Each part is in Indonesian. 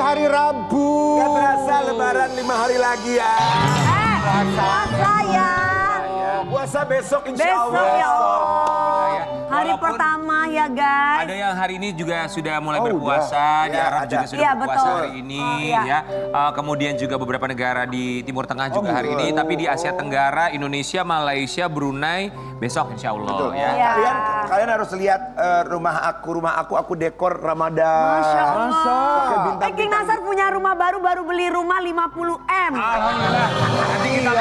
hari Rabu. Gak terasa lebaran 5 hari lagi ya. Puasa ya. Puasa besok insya Besok Allah. ya Allah. Hari Walaupun pertama ya guys. ada yang hari ini juga sudah mulai Oh, berpuasa, udah. di Ya, Arab ada. juga sudah Iya, berpuasa betul. hari ini Iya. ya. Kemudian juga beberapa negara di Timur Tengah juga hari ini, tapi di Asia Tenggara, Indonesia, Malaysia, Brunei besok insya Allah Betul. ya. Iya. Kalian harus lihat rumah aku dekor Ramadan. Masya Allah. Pakai bintang-bintang. King Nasar punya rumah baru beli rumah 50M. Alhamdulillah. Nanti kita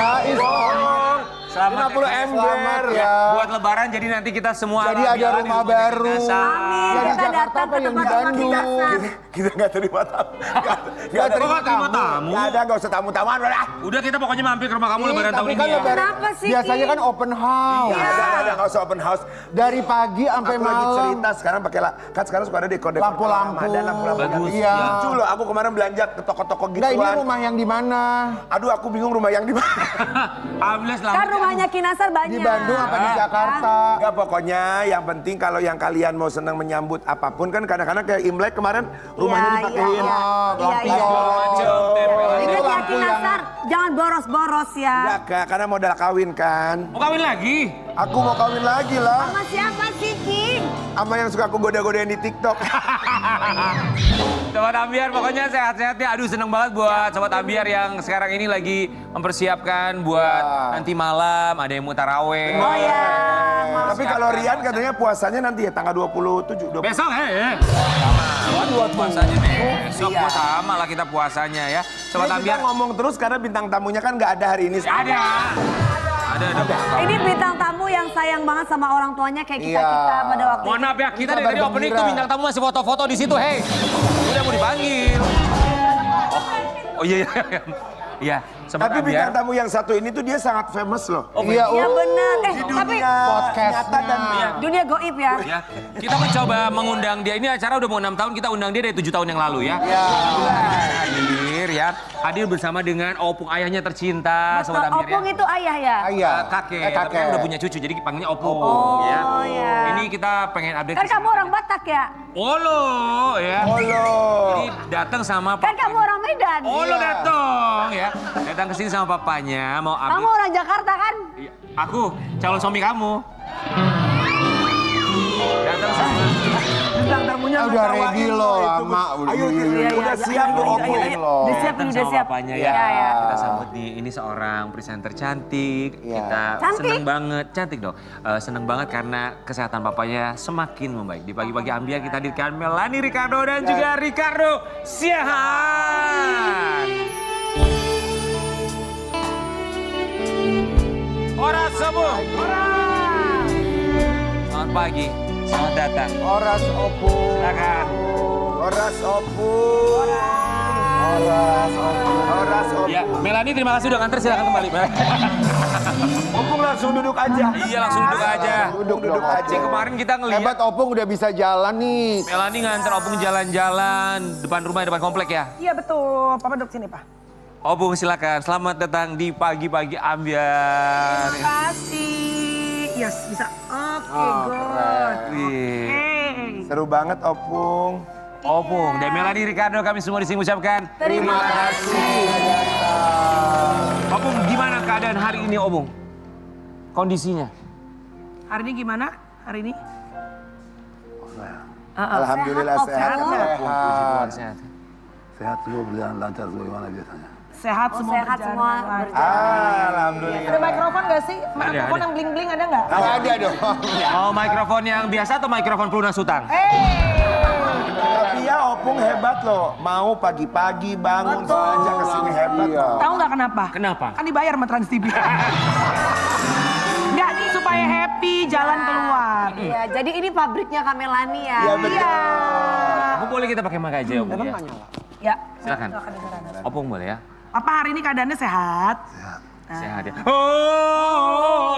selamat 50 ember ya. buat lebaran, jadi nanti kita semua Jadi ada alhamdulillah rumah di rumah baru. Nasar. Amin. Yang di Kita Jakarta datang apa ke yang di tempat rumah Bandung? King Nasar. Kita nggak terima tamu. Nggak Kok terima tamu? Nggak ada, nggak usah tamu-tamuan. Udah kita pokoknya mampir ke rumah kamu lebaran tahun Tapi ini kan ya. lebaran Kenapa sih, biasanya Ki? kan open house. Nggak ada, nggak usah open house. Dari pagi sampai Aku lagi malam. cerita sekarang pakai kan sekarang suka ada dekor-dekor Lampu-lampu. Ramadan, lampu-lampu. Bagus. Iya. Lucu loh, aku kemarin belanja ke toko-toko Nah, ini gituan. rumah yang di mana? Aduh, aku bingung rumah yang di mana. Alhamdulillah selamat. Kan rumahnya King Nasar banyak. Di Bandung apa di Jakarta? Enggak, pokoknya yang penting kalau yang kalian mau senang menyambut apapun kan kadang-kadang kayak Imlek kemarin rumahnya dipakein. Macam tempelan. Ingat ya lampu King yang- Nasar, jangan boros-boros ya. Ya Kak, karena modal kawin kan. Mau kawin lagi? Aku mau kawin lagi lah Sama siapa sih King? sama yang suka aku goda-godain di TikTok. Sobat Ambiar, pokoknya sehat-sehat ya. Aduh, seneng banget buat Sobat Ambiar yang sekarang ini lagi mempersiapkan buat nanti malam ada yang mau taraweh. Oh ya. Tapi kalau Rian katanya puasanya nanti ya tanggal 27. Besok buat puasanya besok Iya. sama lah kita puasanya ya. Sobat Kita Ambiar, ngomong terus karena bintang tamunya kan nggak ada hari ini. ada. Ada. Ini bintang tamu yang sayang banget sama orang tuanya kayak Iya. kita pada waktu Mohon maaf ya, kita dari Kabar tadi opening gembira. tuh bintang tamu masih foto-foto di situ. Hei, udah mau dipanggil. Oh iya. Iya, Sobat Tapi Ambiar. bintang tamu yang satu ini tuh dia sangat famous loh. Iya, Iya benar. Di Tapi dunia podcastnya. nyata dan dunia goib ya. Ya, kita mencoba mengundang dia. Ini acara udah mau 6 tahun, kita undang dia dari 7 tahun yang lalu ya. Iya. Hadir ya. Hadir bersama dengan Opung ayahnya tercinta, Sobat Ambiar Opung ya. itu ayah ya? Iya. Kakek, tapi Kakek. kan udah punya cucu, jadi panggilnya Opung ya. Oh ya. Ini kita pengen update. Kan kamu orang Batak ya? Olo ya. Olo. Ini datang sama Kan kamu orang Medan. Olo datang ya. Datang ke sini sama papanya mau update. Kamu orang Jakarta kan? Iya, aku calon suami kamu. Datang sama. Bintang tamunya Udah ngetawain ready loh loh, itu. lama udah. Ayo, Iya, udah siap tuh Opung. Udah siap, Datang udah sama siap. papanya Iya, ya. iya. Kita sambut nih, ini seorang presenter cantik. Iya. Kita Cantik? seneng banget, cantik dong. Seneng banget karena kesehatan papanya semakin membaik. Di pagi-pagi Ambiar kita hadirkan Melanie Ricardo dan juga Ricardo Siahaan. Ora semua. Selamat pagi, selamat datang. Oras Opung. Silakan. Oras Opung. Oras Opung. Ya, Melanie terima kasih udah nganter, silakan kembali. Opung langsung duduk aja. Iya, langsung duduk aja. Duduk aja. aja. Kemarin kita ngeliat Hebat Opung udah bisa jalan nih. Melanie nganter Opung jalan-jalan depan rumah, depan komplek ya. Iya betul, Papa duduk sini Pak. Opung silakan, selamat datang di pagi-pagi Ambiar. Terima kasih. Yes, bisa. Oke, good. Wih. Hey. Seru banget Opung. Opung dan Melanie Ricardo kami semua di sini ucapkan Terima kasih. Opung, gimana keadaan hari ini Opung? Kondisinya? Hari ini gimana? Hari ini? Alhamdulillah sehat. Sehat. Sehat. Sehat semua berjalan lancar sebagaimana biasanya. Sehat semua Sehat berjalan semua lancar. berjalan. Alhamdulillah. Ada mikrofon nggak sih? Mikrofon ada. yang bling-bling ada nggak? Ada dong. Mau mikrofon yang biasa atau mikrofon pelunas hutang? Tapi ya Opung hebat loh. Mau pagi-pagi bangun saja kesini hebat. Iya. Tahu nggak kenapa? Kenapa? Kan dibayar sama Trans TV. Nggak nih supaya happy jalan keluar. Iya, jadi ini pabriknya Kamelani ya. Iya betul. Aku boleh kita pakai mic aja Opung ya? Ya. Silakan. dengeran. Opung boleh ya? Papa hari ini keadaannya sehat. Sehat ya.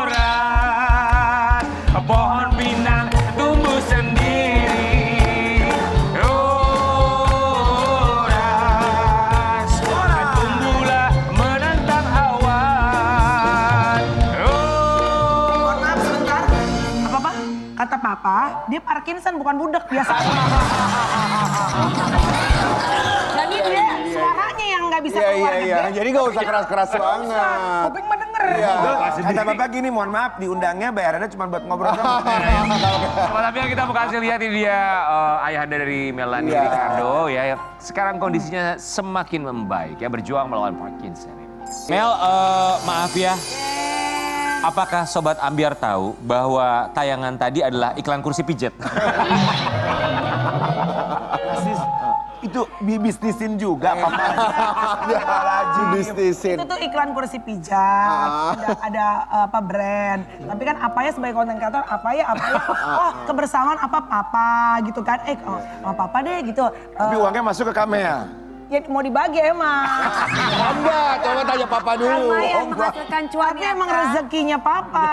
Orang pohon pinang tumbuh sendiri. Orang tumbuhlah menantang awan. Mohon maaf sebentar. Apa? Kata Papa, dia Parkinson bukan budak biasa. Jadi dia bisa Iya, keluar. iya, iya. Jadi gak usah keras-keras banget. Kuping mah denger. Iya. Kata bapak gini, mohon maaf diundangnya bayarannya cuma buat ngobrol sama. Sobat Ambiar kita mau kasih lihat ini dia ayahanda dari Melanie Iya. Ricardo ya. Sekarang kondisinya semakin membaik ya, berjuang melawan Parkinson. Mel, maaf ya. Apakah Sobat Ambiar tahu bahwa tayangan tadi adalah iklan kursi pijet? Itu bisnisin juga papa. Lagi bisnisin. Itu tuh iklan kursi pijat, ada apa brand. Tapi kan apa ya sebagai konten kreator, apa ya, oh kebersamaan apa gitu kan. Sama papa deh gitu. Tapi uangnya masuk ke Kamea. Ya mau dibagi emang. Enggak, coba tanya papa dulu. Karena yang menghasilkan cuan Tapi ya, emang Kak. rezekinya papa.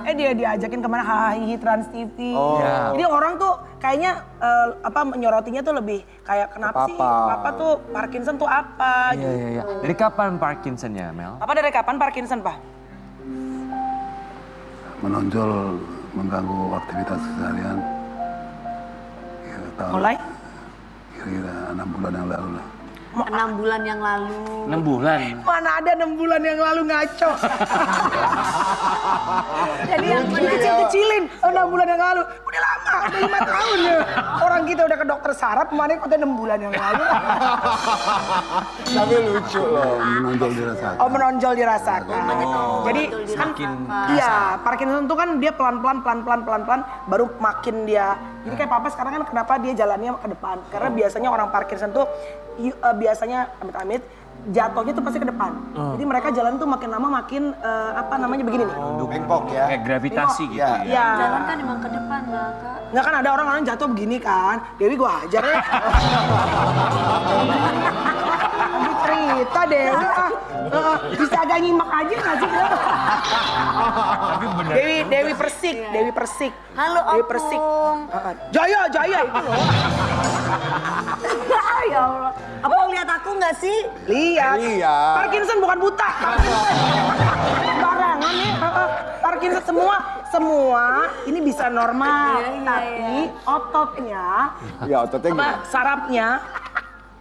Dia diajakin kemana Hahihi Trans TV. Ya. Jadi orang tuh kayaknya menyorotinya tuh lebih kayak kenapa sih papa tuh Parkinson tuh apa Iya, gitu. iya, iya. Dari kapan Parkinsonnya, Mel? Papa dari kapan Parkinson, Pak? Menonjol mengganggu aktivitas keseharian. Kira Mulai? Kira-kira 6 bulan yang lalu lah. 6 bulan yang lalu. 6 bulan. Mana ada 6 bulan yang lalu ngaco. Jadi yang Dikecil-kecilin 6 bulan yang lalu. Udah lama, udah 5 tahun ya. Orang kita udah ke dokter saraf, kemarin kota 6 bulan yang lalu. Tapi lucu loh. Menonjol dirasakan. Oh menonjol dirasakan. Jadi kan Semakin iya Parkinson tuh kan dia pelan-pelan baru makin dia. Jadi kayak papa sekarang kan kenapa dia jalannya ke depan? Karena biasanya orang Parkinson tuh biasanya amit-amit jatuhnya tuh pasti ke depan. Jadi mereka jalan tuh makin lama makin begini nih. Bengkok ya. Kayak gravitasi gitu Iya. ya. Iya. jalan kan emang ke depan lah, Kak. Nggak kan ada orang jatuh begini kan. Dewi gua hajar ya. Lagi cerita Dewi bisa agak nyimak aja nggak sih? Dewi Persik. Halo, Dewi Persik. Opung. Jaya itu loh. Ya Allah. Apa lihat aku nggak sih? Lihat. Lihat. Parkinson bukan buta. Barangan nih. Parkinson semua ini bisa normal, Iya, iya, tapi ototnya Ya ototnya gimana?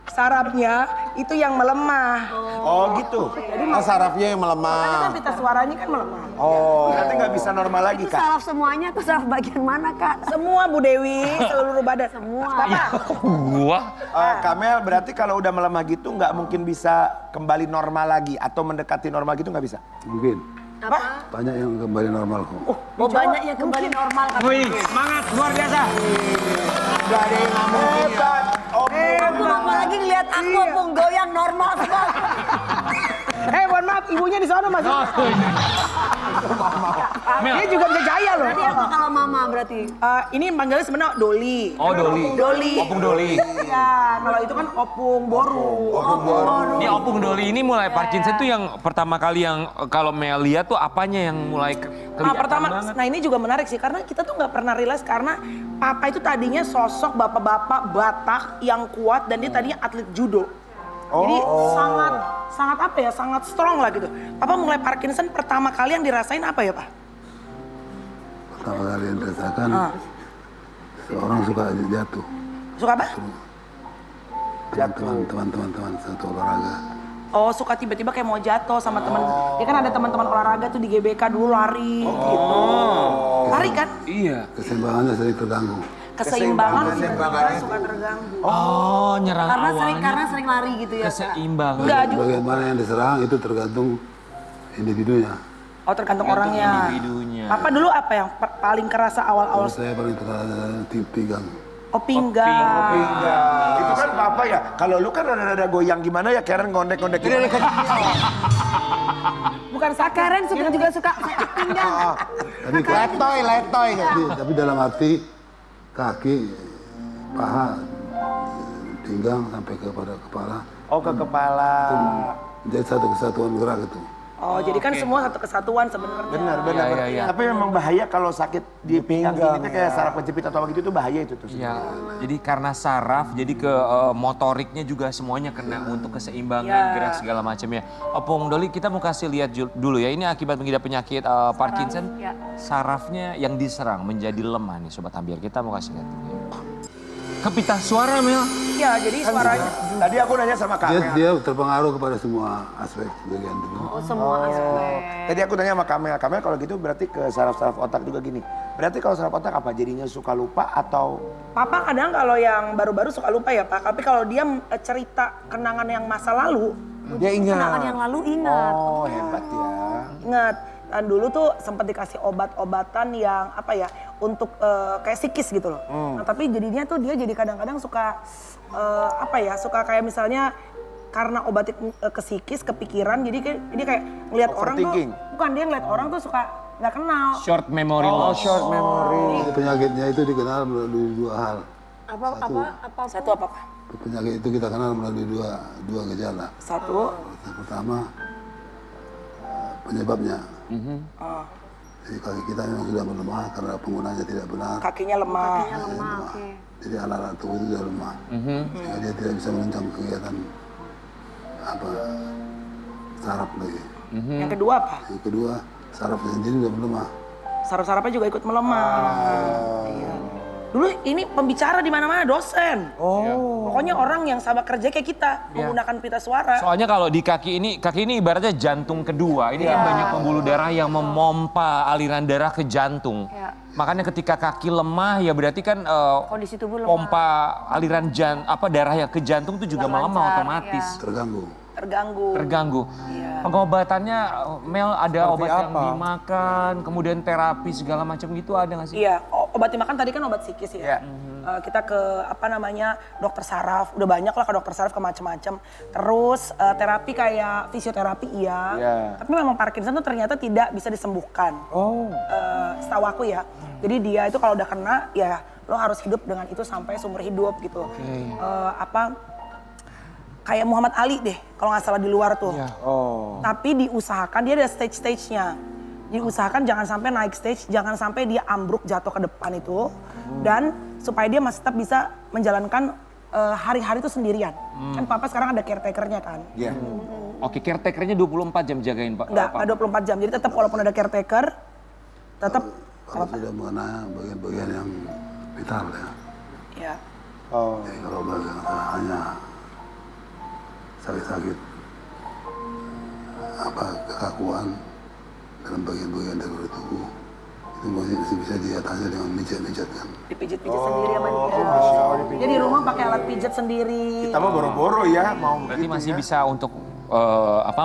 sarafnya itu yang melemah. Oh gitu. Oh, sarafnya yang Makanya kan melemah. pita suaranya kan melemah. Oh. Berarti nggak bisa normal lagi Itu kak. saraf semuanya tuh saraf bagian mana, Kak? Semua Bu Dewi, seluruh badan. Semua. Bapak, Gua? Kamel berarti kalau udah melemah gitu nggak mungkin bisa kembali normal lagi atau mendekati normal gitu nggak bisa. Mungkin. Apa? Banyak yang kembali normal kok. Oh, banyak yang kembali normal, Kak. Wih, semangat luar biasa. Gak ada yang nggak mungkin. Hebat. Aku apalagi ngeliat aku Opung goyang normal semua. mohon maaf, ibunya di sana masih. Dia juga bisa jaya loh. Berarti apa kalau mama berarti? Ini manggilnya sebenarnya Doli. Oh, Doli. Doli. Opung Doli. Iya, kalau itu kan Opung Boru. Ini Opung Doli ini mulai Parkinson tuh yang pertama kali yang kalau Mel lihat tuh apanya yang mulai kelihatan Pertama, banget? nah ini juga menarik sih karena kita tuh nggak pernah realize karena papa itu tadinya sosok bapak-bapak Batak yang kuat dan dia tadinya atlet judo. Jadi sangat strong lah gitu. Papa mulai Parkinson pertama kali yang dirasain apa ya Pak? Pertama kali yang dirasakan, seorang suka jatuh. Suka apa? Teman-teman satu olahraga. Oh suka tiba-tiba kayak mau jatuh sama teman. Dia kan ada teman-teman olahraga tuh di GBK dulu lari gitu. Lari kan? Iya. Keseimbangannya sering terganggu. Keseimbangan tiba-tiba suka terganggu. Oh, nyerang Karena sering lari gitu ya, Kak. keseimbangan. Enggak juga. Bagaimana yang diserang itu tergantung individunya. Oh tergantung orangnya. individunya. Papa dulu apa yang paling kerasa awal-awal? Kalau saya paling terasa pinggang. Oh pinggang. Itu kan papa ya. Kalau lu kan rada-rada goyang gimana ya Karen ngondek-ngondek. Bukan sakit. Karen juga suka sakit pinggang. Tapi Letoy. tapi dalam arti kaki, paha, pinggang sampai kepada kepala. Oh ke kepala. Jadi satu kesatuan gerak itu. Oh, jadi kan semua satu kesatuan sebenarnya. Benar. Iya. Tapi memang bahaya kalau sakit di pinggang ini tuh kayak saraf kejepit atau begitu tuh bahaya itu tuh. Ya, jadi karena saraf, jadi ke motoriknya juga semuanya kena untuk keseimbangan Ya. gerak segala macamnya. Opung Doli, kita mau kasih lihat dulu ya. Ini akibat mengidap penyakit Parkinson, Ya. sarafnya yang diserang menjadi lemah nih Sobat Ambiar. Kita mau kasih lihat dulu ya. Kepita suara Mel. Ya, jadi suaranya. Tadi aku nanya sama Kak Mel. Dia terpengaruh kepada semua aspek bagian tubuh. Oh, semua aspek. Tadi aku tanya sama Kamel, Kamel kalau gitu berarti ke saraf-saraf otak juga gini. Berarti kalau saraf otak apa? Jadinya suka lupa atau? Papa kadang kalau yang baru-baru suka lupa ya Pak, tapi kalau dia cerita kenangan yang masa lalu, Dia ingat. Kenangan yang lalu ingat. Oh hebat ya. ingat. Dan dulu tuh sempat dikasih obat-obatan yang apa ya, untuk kayak psikis gitu loh. Nah tapi jadinya tuh dia jadi kadang-kadang suka apa ya, suka kayak misalnya karena obat ke psikis, kepikiran, jadi dia kayak ngeliat orang tuh, Overthinking. bukan dia ngeliat orang tuh suka nggak kenal. Short memory Oh, loss. short memory. Penyakitnya itu dikenal melalui dua hal. Apa? Satu apa? Penyakit itu kita kenal melalui dua gejala. Satu. Yang pertama penyebabnya. Oh, Jadi kaki kita memang sudah melemah karena penggunanya tidak benar. kakinya lemah. Lemah, oke. Jadi alat-alat tubuh itu sudah lemah. Sehingga dia tidak bisa menunjang kegiatan saraf lagi. Yang kedua apa? Yang kedua, sarafnya sendiri sudah melemah. Saraf-sarafnya juga ikut melemah. Iya. Dulu ini pembicara di mana-mana, dosen. Pokoknya orang yang sama kerja kayak kita, menggunakan pita suara. Soalnya kalau di kaki ini ibaratnya jantung kedua. Ini kan banyak pembuluh darah yang memompa aliran darah ke jantung. Ya. Makanya ketika kaki lemah ya berarti kan Kondisi tubuh lemah. pompa aliran darah ya ke jantung itu juga Nggak melemah lancar, otomatis. Terganggu. Terganggu. Terganggu. Pengobatannya Mel ada Seperti obat yang apa? dimakan, kemudian terapi segala macam gitu ada nggak sih? Iya, obat dimakan tadi kan obat psikis ya. Kita ke dokter saraf, udah banyak lah ke dokter saraf ke macam-macam. Terus terapi kayak fisioterapi iya. Tapi memang Parkinson tuh ternyata tidak bisa disembuhkan. Setahu aku ya. Jadi dia itu kalau udah kena ya lo harus hidup dengan itu sampai seumur hidup gitu. Kayak Muhammad Ali deh, kalau nggak salah di luar tuh. Tapi diusahakan, dia ada stage-stage-nya. Diusahakan jangan sampai naik stage, jangan sampai dia ambruk jatuh ke depan itu. Dan supaya dia masih tetap bisa menjalankan hari-hari itu sendirian. Kan Papa sekarang ada caretaker-nya kan. Iya. Oke, caretaker-nya 24 jam jagain Pak. Enggak, 24 jam. Jadi tetap walaupun ada caretaker, tetap Kalau sudah mengenai bagian-bagian yang vital ya. ya. Jadi kalau bagian hanya sakit-sakit kekakuan dalam bagian-bagian dari tubuh itu masih bisa diatasi dengan mijat-mijat kan. Dipijit-pijit sendiri sama dia. Dia di rumah pakai alat pijat sendiri. Kita mah boro-boro ya mau Berarti gitu masih ya. bisa untuk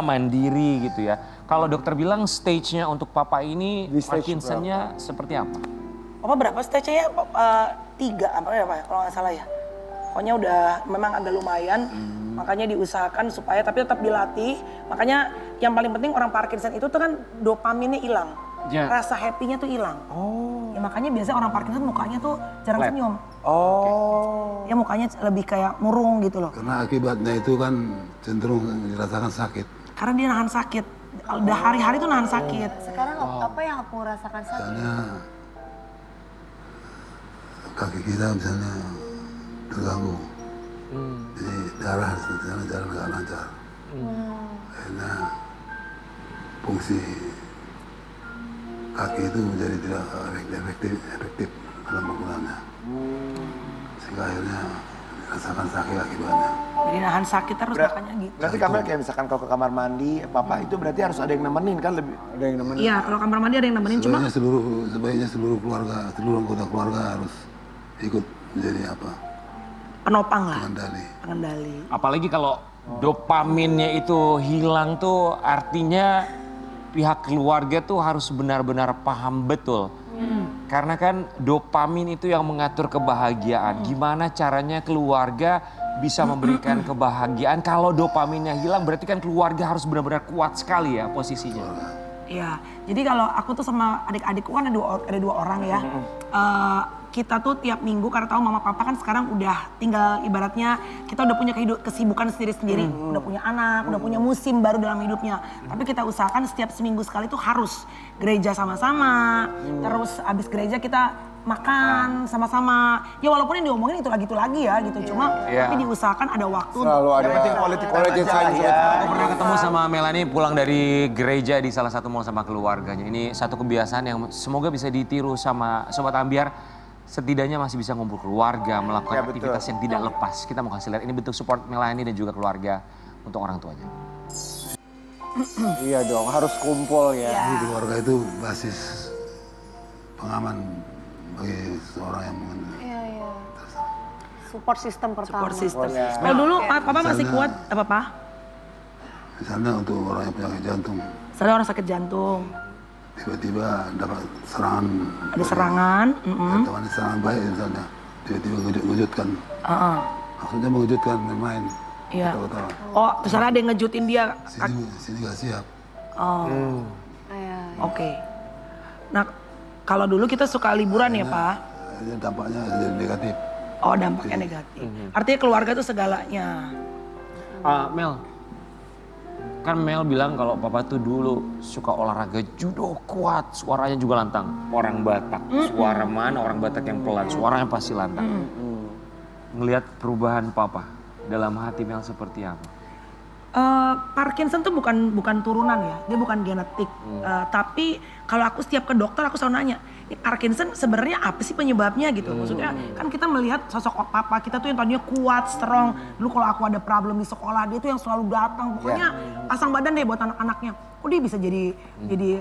mandiri gitu ya. Kalau dokter bilang stage-nya untuk Papa ini Di stage Parkinson-nya seperti apa? Papa berapa stage-nya ya? 3 apa ya Pak kalau nggak salah ya. Pokoknya udah memang agak lumayan, makanya diusahakan supaya tapi tetap dilatih. Makanya yang paling penting orang Parkinson itu tuh kan dopaminnya hilang. Ya. Rasa happy-nya tuh hilang. Ya makanya biasanya orang Parkinson mukanya tuh jarang Flat. senyum. Ya mukanya lebih kayak murung gitu loh. Karena akibatnya itu kan cenderung dirasakan sakit. Karena dia nahan sakit. Udah hari-hari tuh nahan sakit. Sekarang apa yang aku rasakan saat ini? Misalnya kaki kita misalnya terganggu. Jadi darah jalan nggak lancar. Akhirnya fungsi kaki itu menjadi tidak efektif dalam penggunaannya. Sehingga akhirnya dirasakan sakit akibatnya. Jadi nahan sakit terus makanya gitu. Berarti Kamel kayak misalkan kalau ke kamar mandi, Papa itu berarti harus ada yang nemenin kan lebih. Ada yang nemenin. Iya kalau kamar mandi ada yang nemenin cuma Sebaiknya seluruh keluarga, seluruh anggota keluarga harus ikut menjadi penopang lah. pengendali. Apalagi kalau dopaminnya itu hilang tuh artinya pihak keluarga tuh harus benar-benar paham betul. Karena kan dopamin itu yang mengatur kebahagiaan. Gimana caranya keluarga bisa memberikan kebahagiaan. Kalau dopaminnya hilang berarti kan keluarga harus benar-benar kuat sekali ya posisinya. Iya, jadi kalau aku tuh sama adik-adikku kan ada dua orang ya. Kita tuh tiap minggu karena tahu mama papa kan sekarang udah tinggal ibaratnya kita udah punya kesibukan sendiri-sendiri. Udah punya anak, udah punya musim baru dalam hidupnya. Tapi kita usahakan setiap seminggu sekali tuh harus gereja sama-sama. Terus abis gereja kita makan sama-sama. Ya walaupun yang diomongin itu lagi ya gitu. Cuma tapi diusahakan ada waktu. Selalu ada quality time ya. Aku pernah ketemu sama Melanie pulang dari gereja di salah satu mall sama keluarganya. Ini satu kebiasaan yang semoga bisa ditiru sama Sobat Ambiar. setidaknya masih bisa ngumpul keluarga, melakukan Ya, betul. aktivitas yang tidak lepas. Kita mau kasih lihat ini bentuk support Melanie dan juga keluarga untuk orang tuanya. Iya dong, harus kumpul ya. Jadi keluarga itu basis pengaman bagi seorang yang Iya, iya. Support system pertama. Support system. Ya. Kalau dulu papa masih kuat apa pak? misalnya untuk orang yang penyakit jantung, Misalnya orang sakit jantung, tiba-tiba dapat serangan, ada serangan. atau ada serangan baik misalnya, tiba-tiba mengejutkan, Heeh. maksudnya mengejutkan main-main, Iya. ketawa-ketawa. Oh, misalnya ada yang ngejutin dia. Sini nggak siap. Oh, Iya. oke. Nah, kalau dulu kita suka liburan ya pak. Ini dampaknya jadi negatif. Oh, dampaknya negatif. Artinya keluarga itu segalanya. Mel, kan Mel bilang kalau papa tuh dulu suka olahraga judo kuat, suaranya juga lantang. Orang Batak, suara mana orang Batak yang pelan, suaranya pasti lantang. Ngelihat perubahan papa dalam hati Mel seperti apa? Parkinson tuh bukan turunan ya, dia bukan genetik. Tapi kalau aku setiap ke dokter aku selalu nanya, ini Parkinson sebenarnya apa sih penyebabnya gitu? Maksudnya kan kita melihat sosok papa kita tuh yang tadinya kuat, strong. Dulu kalau aku ada problem di sekolah dia tuh yang selalu datang. Pokoknya pasang badan deh buat anak-anaknya. Kok dia bisa jadi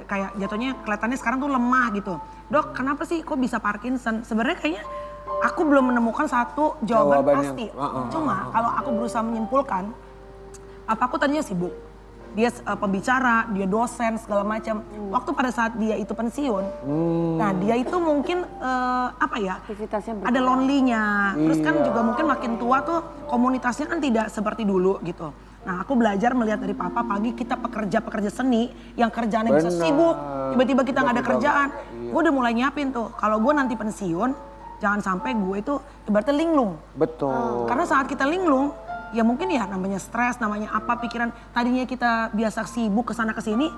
kayak jatuhnya kelihatannya sekarang tuh lemah gitu. Dok, kenapa sih kok bisa Parkinson? Sebenarnya kayaknya aku belum menemukan satu jawaban Jawaban pasti. yang- Cuma kalau aku berusaha menyimpulkan, papaku tadinya sibuk. Dia pembicara, dia dosen segala macam. Waktu pada saat dia itu pensiun, nah dia itu mungkin apa ya? Aktivitasnya Ada lonely-nya. Terus kan juga mungkin makin tua tuh komunitasnya kan tidak seperti dulu gitu. Nah aku belajar melihat dari papa pagi kita pekerja seni yang kerjaannya bisa Benar. sibuk. Tiba-tiba kita nggak ada kerjaan. Gue udah mulai nyiapin tuh. Kalau gue nanti pensiun, jangan sampai gue itu ibaratnya linglung. Betul. Karena saat kita linglung, ya mungkin ya namanya stres, namanya apa pikiran. Tadinya kita biasa sibuk kesana kesini,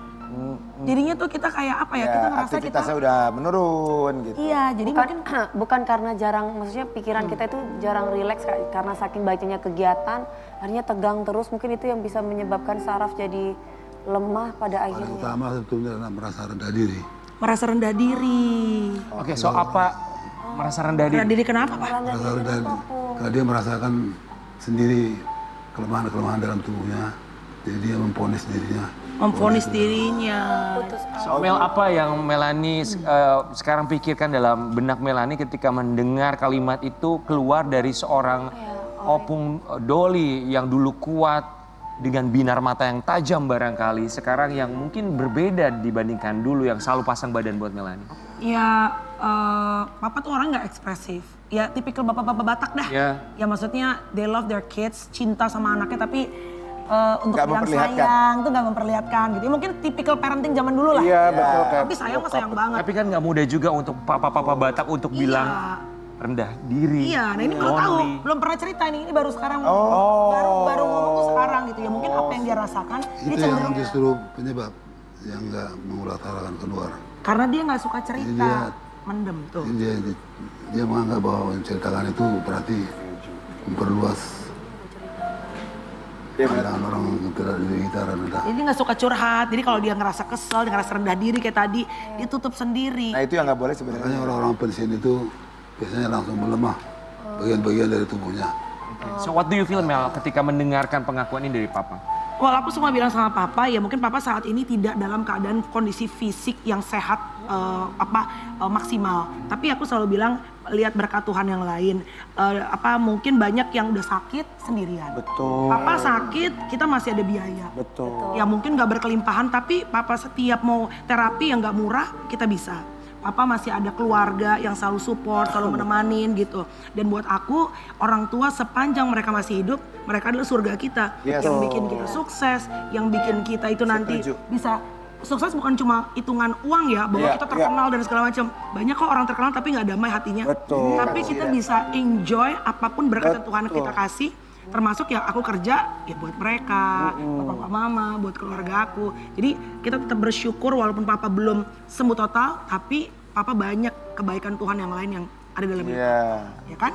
jadinya tuh kita kayak apa ya, kita Ya, ngerasa kita... aktivitasnya udah menurun gitu. Iya, jadi Bukan, mungkin... bukan karena jarang, maksudnya pikiran kita itu jarang rileks karena saking banyaknya kegiatan, akhirnya tegang terus, mungkin itu yang bisa menyebabkan saraf jadi lemah pada Paling akhirnya. utama sebetulnya adalah merasa rendah diri. merasa rendah diri. Oke, so apa merasa rendah diri? Rendah diri kenapa Pak? Merasa rendah diri. Karena dia merasakan sendiri kelemahan-kelemahan dalam tubuhnya. Jadi dia memponis dirinya. Memvonis dirinya. So, Mel, apa yang Melanie sekarang pikirkan dalam benak Melanie ketika mendengar kalimat itu keluar dari seorang Opung Doli yang dulu kuat dengan binar mata yang tajam barangkali, sekarang yang mungkin berbeda dibandingkan dulu yang selalu pasang badan buat Melanie? Ya, papa tuh orang nggak ekspresif. Ya tipikal bapak-bapak Batak dah. Ya. Ya maksudnya they love their kids, cinta sama anaknya tapi untuk Nggak bilang memperlihatkan. sayang tuh nggak memperlihatkan gitu. Ya, mungkin tipikal parenting zaman dulu lah. Iya betul kayak. Tapi sayang mah sayang banget. Tapi kan nggak mudah juga untuk papa-papa Batak untuk bilang rendah diri. Iya, nah ini baru tahu, lonely. belum pernah cerita ini baru sekarang, baru ngomong tuh sekarang gitu ya. Mungkin apa yang dia rasakan, dia Itu yang cenderung justru penyebab yang nggak mengutarakan keluar. karena dia nggak suka cerita, Iya. mendem tuh. Dia menganggap bahwa menceritakan itu berarti memperluas pandangan orang terhadap diri kita rendah. Jadi dia nggak suka curhat, jadi kalau dia ngerasa kesel, dia ngerasa rendah diri kayak tadi, dia tutup sendiri. Nah itu yang nggak boleh sebenarnya. Makanya orang-orang pensiun itu biasanya langsung melemah bagian-bagian dari tubuhnya. So what do you feel Mel ketika mendengarkan pengakuan ini dari papa? Well, aku semua bilang sama papa, ya mungkin papa saat ini tidak dalam keadaan kondisi fisik yang sehat maksimal. Tapi aku selalu bilang lihat berkat Tuhan yang lain. Mungkin banyak yang udah sakit sendirian. Betul. Papa sakit, kita masih ada biaya. Betul. Ya mungkin nggak berkelimpahan, tapi papa setiap mau terapi yang nggak murah, kita bisa. Papa masih ada keluarga yang selalu support, selalu menemanin gitu. Dan buat aku, orang tua sepanjang mereka masih hidup, mereka adalah surga kita. Yes. Yang bikin kita sukses, yang bikin kita itu nanti Setuju. bisa sukses bukan cuma hitungan uang ya, bahwa Iya, kita terkenal dan segala macam. Banyak kok orang terkenal tapi nggak damai hatinya. Betul. Tapi kita bisa enjoy apapun berkat yang Tuhan kita kasih. Termasuk ya aku kerja ya buat mereka, buat papa mama, buat keluarga aku. Jadi kita tetap bersyukur walaupun papa belum sembuh total, tapi papa banyak kebaikan Tuhan yang lain yang ada dalam hidup. Iya. Ya kan?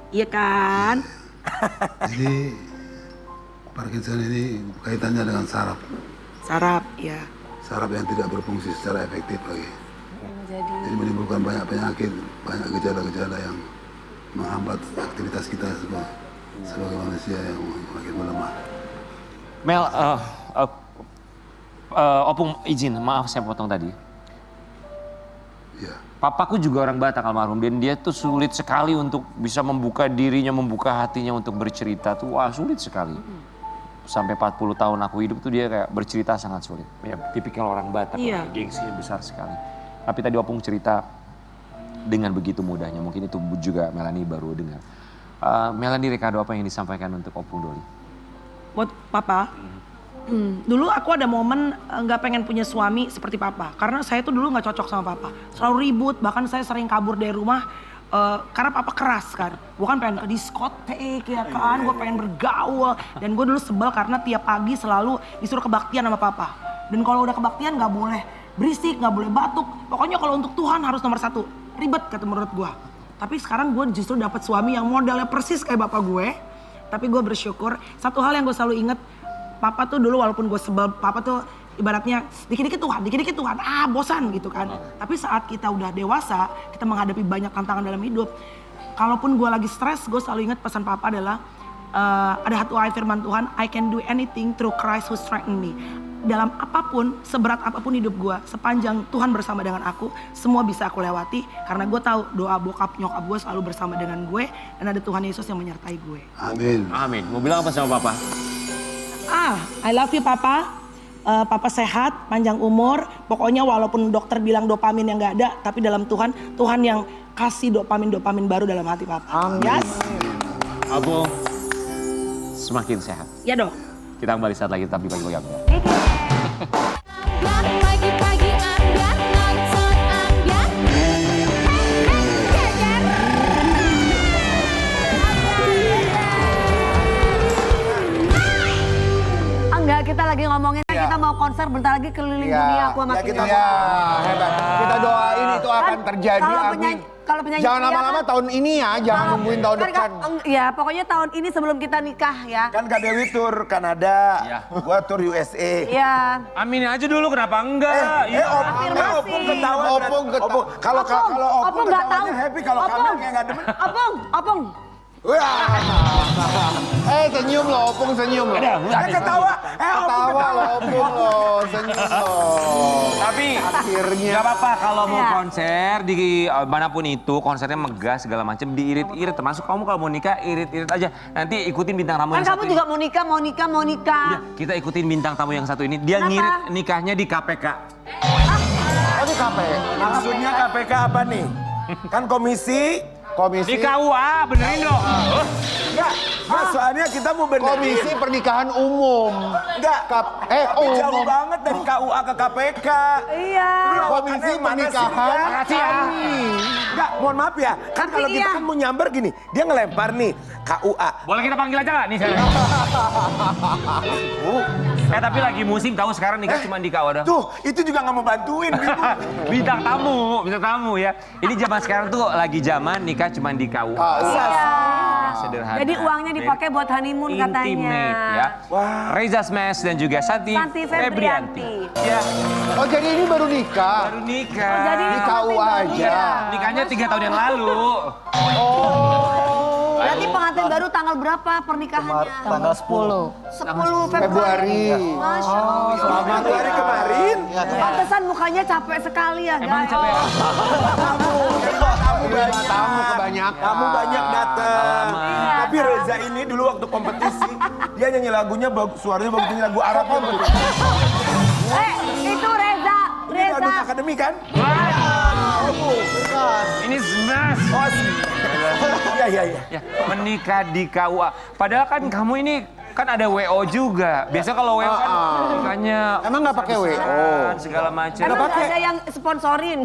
Iya kan? Jadi Parkinson ini kaitannya dengan saraf. Sarap, ya. Saraf yang tidak berfungsi secara efektif lagi. Jadi menimbulkan banyak penyakit, banyak gejala-gejala yang menghambat aktivitas kita sebagai manusia yang makin melemah. Mel, Opung izin, maaf saya potong tadi. Ya, Papaku juga orang Batak almarhum dan dia tuh sulit sekali untuk bisa membuka dirinya, membuka hatinya untuk bercerita tuh wah sulit sekali. Sampai 40 tahun aku hidup tuh dia kayak bercerita sangat sulit. Ya, tipikal orang Batak, Iya. gengsinya besar sekali. Tapi tadi Opung cerita dengan begitu mudahnya, mungkin itu juga Melanie baru dengar. Melanie, Ricardo, apa yang disampaikan untuk Opung Doli? Buat papa, dulu aku ada momen nggak pengen punya suami seperti papa. Karena saya tuh dulu nggak cocok sama papa. Selalu ribut, bahkan saya sering kabur dari rumah karena papa keras kan. Gue kan pengen ke diskotek ya kan, gue pengen bergaul. Dan gue dulu sebel karena tiap pagi selalu disuruh kebaktian sama papa. Dan kalau udah kebaktian nggak boleh berisik, nggak boleh batuk. Pokoknya kalau untuk Tuhan harus nomor 1. Ribet kata menurut gue. Tapi sekarang gue justru dapat suami yang modelnya persis kayak bapak gue. Tapi gue bersyukur, satu hal yang gue selalu inget, papa tuh dulu walaupun gue sebel, papa tuh ibaratnya dikit-dikit Tuhan, bosan gitu kan. Tapi saat kita udah dewasa, kita menghadapi banyak tantangan dalam hidup. Kalaupun gue lagi stres, gue selalu inget pesan papa adalah, ada satu ayat firman Tuhan, I can do anything through Christ who strengthen me. Dalam apapun, seberat apapun hidup gue, sepanjang Tuhan bersama dengan aku, semua bisa aku lewati. Karena gue tahu doa bokap nyokap gue selalu bersama dengan gue, dan ada Tuhan Yesus yang menyertai gue. amin. Amin. Mau bilang apa sama Papa? I love you papa. Papa sehat, panjang umur. Pokoknya walaupun dokter bilang dopamin yang gak ada, tapi dalam Tuhan, Tuhan yang kasih dopamin baru dalam hati papa. Amin. Yes? Opung, semakin sehat. Ya dong. Kita kembali saat lagi tetap di Pagi-Pagi Ambiar. Pagi-pagi Ambiar, nonton Ambiar. Jajar. Enggak, kita lagi ngomongin kita mau konser bentar lagi keliling dunia aku sama kita Kinyo. hebat. Kita doain itu akan Kan terjadi. kalau Amin. penyanyi- kalau penyanyi Jangan pria lama-lama kan- tahun ini ya, jangan nungguin tahun Kan depan. Ya, pokoknya tahun ini sebelum kita nikah ya. Kan Kak Dewi tur Kanada, Iya. gua tur USA. Iya. Aminin aja dulu, kenapa enggak? Afirmasi. Opung ketawa. Opung ketawa. Kalau Opung nggak tahu. ketawanya happy, kalau Opung. kamu kayak nggak demen. Opung. Wah, Senyum loh, Opung senyum loh. ketawa. Opung Ketawa ketawa. loh, Opung loh, senyum loh. Tapi Akhirnya. nggak apa-apa kalau mau Iya. konser di manapun itu, konsernya megah segala macam, diirit-irit. Termasuk kamu kalau mau nikah, irit-irit aja. Nanti ikutin bintang tamu Kan yang kamu satu juga ini. mau nikah. Udah, kita ikutin bintang tamu yang satu ini. Dia Kenapa? ngirit nikahnya di KPK. Tadi KPK. Maksudnya KPK apa nih? Kan komisi. Komisi Di KUA, benerin dong. Enggak, soalnya kita mau benerin. Komisi Pernikahan Umum. Enggak, tapi jauh banget dari KUA ke KPK. Iya. Komisi Lawakannya mana sih, Pernikahan. Ria? Makasih ya. Enggak, mohon maaf ya. Kan Tapi kalau kita iya. kan mau nyamber gini, dia ngelempar nih KUA. Boleh kita panggil aja nggak nih saya? Tapi lagi musim tahu sekarang nikah cuma di KUA doang. Tuh, itu juga nggak mau bantuin. bingung. Bintang tamu ya. Ini zaman sekarang tuh lagi zaman nikah cuma di KUA. Iya. Sederhana. Jadi uangnya dipakai buat honeymoon katanya. Intimate ya. Reza Smash dan juga Santi Febrianti. Ya, Oh jadi ini baru nikah. baru nikah. Oh, jadi Di KUA aja. Nikahnya 3 tahun yang lalu. Berarti pengantin baru tanggal berapa pernikahannya? Tanggal 10 10 Februari. Februari. Masya Allah. Selamat hari kemarin. Pantesan mukanya capek sekali ya guys. Emang capek ya? Tamu kebanyakan. Kamu banyak datang. Iya. Tapi Reza ini dulu waktu kompetisi, dia nyanyi lagunya bagus, suaranya bagus, nyanyi lagu Arab. Itu Reza. Ini Adult Academy kan? Ini Smash. Iya. Ya, menikah di KUA. Padahal kan kamu ini kan ada WO juga. Biasa kalau WO kan nikahnya Emang nggak pakai WO? segala macam. Emang nggak ada yang sponsorin.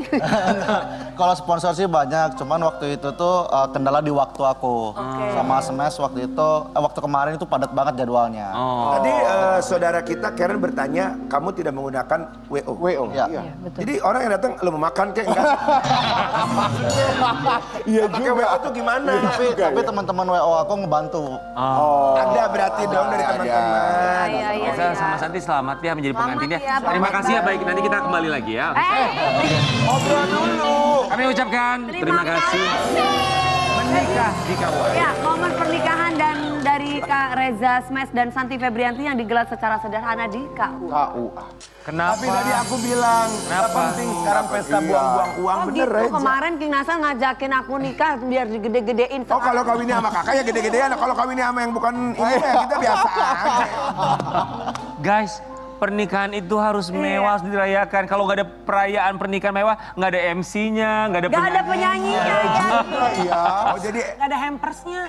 Kalau sponsor sih banyak, cuman waktu itu tuh kendala di waktu aku. Sama Smash waktu itu, waktu kemarin itu padat banget jadwalnya. Tadi saudara kita Karen bertanya, kamu tidak menggunakan WO. WO. Ya. Jadi orang yang datang, lo mau makan kek enggak? Iya juga. WO itu gimana? Tapi teman-teman WO aku ngebantu. Ada berarti dong dari teman-teman. Iya. Reza sama Santi selamat ya menjadi Selamat pengantinnya. ya, Bang Terima kasih ya, Iqbal. baik. Nanti kita kembali lagi ya. Ngobrol dulu. Kami ucapkan terima kasih. Menikah di KUA. Ya, momen pernikahan dan dari Kak Reza Smash dan Santi Febrianti yang digelar secara sederhana di KUA. Kenapa? Tapi tadi aku bilang, nggak Kenapa? penting sekarang pesta buang-buang uang. Oh Bener, gitu, Reza. kemarin King Nasar ngajakin aku nikah biar digede-gedein. Oh kalau kawinnya sama kakak ya gede-gedean, kalau kawinnya sama yang bukan ini ya kita biasa aja. Guys, pernikahan itu harus mewah, harus dirayakan. Kalau nggak ada perayaan pernikahan mewah, nggak ada MC-nya, nggak ada Gak ada penyanyinya ya. Iya. Oh jadi Gak ada hampersnya.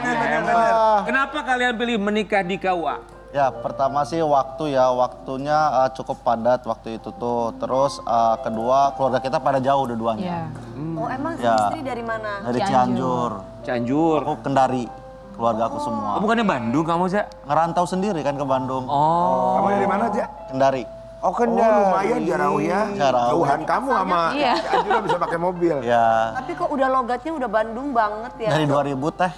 bener-bener. Kenapa kalian pilih menikah di KUA? Ya, pertama sih waktunya cukup padat waktu itu tuh. Terus kedua keluarga kita pada jauh dua-duanya. Oh emang Ya. istri dari mana? Dari Cianjur. Cianjur. Aku Kendari, keluarga aku semua. Oh, bukannya Bandung kamu, Za? Ngerantau sendiri kan ke Bandung. Oh. Kamu dari mana aja? Kendari. Oh lumayan jauh ya. Jauh. Jauhan kamu sama Cianjur bisa pakai mobil. Ya, Tapi kok udah logatnya udah Bandung banget ya? dari 2000 teh.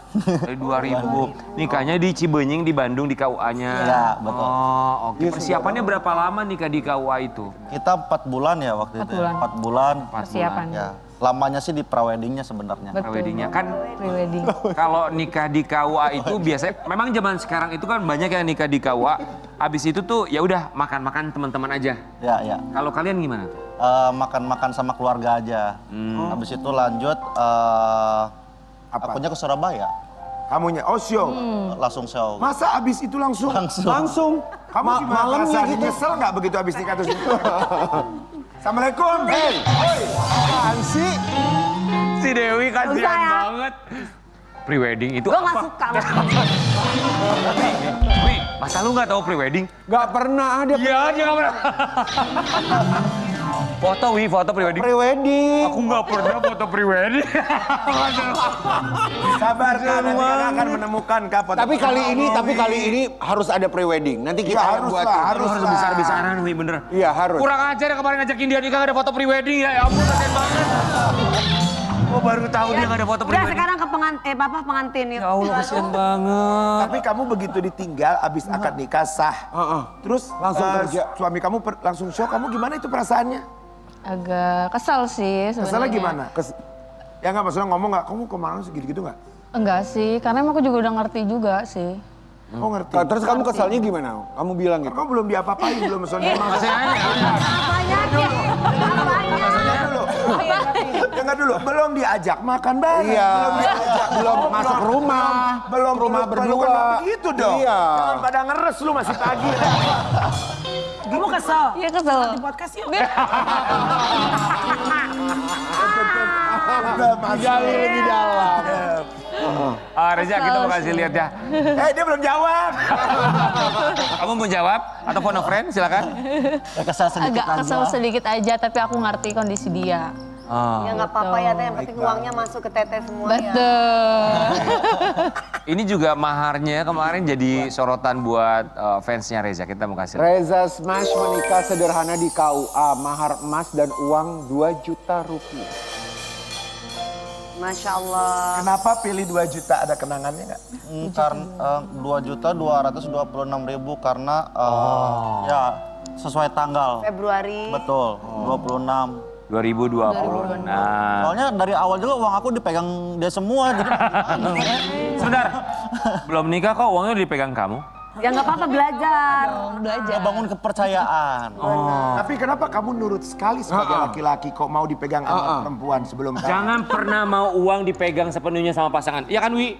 Dari 2000. Nikahnya di Cibenying di Bandung di KUA-nya. Iya, betul. Oh, oke. Persiapannya berapa lama nikah di KUA itu? Kita 4 bulan ya waktu itu. 4 bulan. Persiapan. Ya, lamanya sih di praweddingnya sebenarnya. Weddingnya kan Prewedding. kalau nikah di KUA itu biasanya memang zaman sekarang itu kan banyak yang nikah di KUA. Habis itu tuh ya udah makan-makan teman-teman aja. Ya, ya. Kalau kalian gimana tuh? Makan-makan sama keluarga aja. Habis itu lanjut, akunya ke Surabaya. Kamunya, oh show. Langsung show. Masa abis itu langsung? Langsung. Kamu gimana perasaannya? Nyesel nggak begitu abis nikah terus itu? Assalamualaikum. Hey. Apaan sih? Si Dewi kasihan Susah ya? banget. Prewedding itu Gue gak apa? suka. Wih, masa lu nggak tahu prewedding? Gak pernah dia Iya, dia nggak pernah. Foto, Wi, foto prewedding. prewedding. Aku nggak pernah foto prewedding. Sabar Kak, nanti Kakak akan menemukan Kak. foto Tapi kali pertama. ini harus ada prewedding. Nanti kita Iya, harus buat. lah, Harus lah. besar-besaran, Wi, bener. Iya harus. Kurang ajar ya kemarin ngajakin dia nikah nggak ada foto prewedding ya. Ya ampun, kasihan banget. Oh, baru tahu dia nggak ada foto Udah prewedding. sekarang ke Bapak pengantin yuk. Ya Allah, kasihan banget. Tapi kamu begitu ditinggal abis akad nikah sah. Terus Langsung kerja. Suami kamu langsung show, kamu gimana itu perasaannya? Agak kesal sih sebenarnya. Kesalnya gimana? Ya nggak maksudnya ngomong nggak, kamu kemana sih gitu-gitu nggak? Enggak sih, karena emang aku juga udah ngerti juga sih. Oh ngerti. Terus kamu kesalnya gimana? Kamu bilang gitu. Kamu belum diapa-apain, belum soalnya emang. Apanya sih? Apanya? Dengar dulu, belum diajak makan bareng. Iya. Belum diajak. Belum masuk rumah. Belum Rumah pelukan berdua. begitu dong. Iya. Jangan pada ngeres lu masih pagi. Kamu kesel? Iya kesel. Di podcast yuk. Udah masuk. Gali lebih dalam. Reza, kita mau kasih lihat ya. Dia belum jawab. Kamu mau jawab atau phone a friend, silakan. Kesal sedikit Agak aja. kesel sedikit aja, tapi aku ngerti kondisi dia. Ya nggak apa-apa ya, Teh. Yang penting uangnya masuk ke Teteh semua ya. Betul. Ini juga maharnya kemarin jadi sorotan buat fansnya Reza. Kita mau kasih lihat. Reza Smash menikah sederhana di KUA. Mahar emas dan uang 2 juta rupiah. Masya Allah. Kenapa pilih 2 juta? Ada kenangannya nggak? Karena 2.226.000 karena ya sesuai tanggal. Februari. Betul, 26. 2020. Nah, Soalnya dari awal juga uang aku dipegang dia semua. Jadi sebentar. Belum nikah kok uangnya udah dipegang kamu? Ya nggak apa-apa belajar. Belajar. bangun kepercayaan. Tapi kenapa kamu nurut sekali sebagai laki-laki kok mau dipegang sama perempuan sebelum kamu? Jangan pernah mau uang dipegang sepenuhnya sama pasangan. Iya kan, Wi?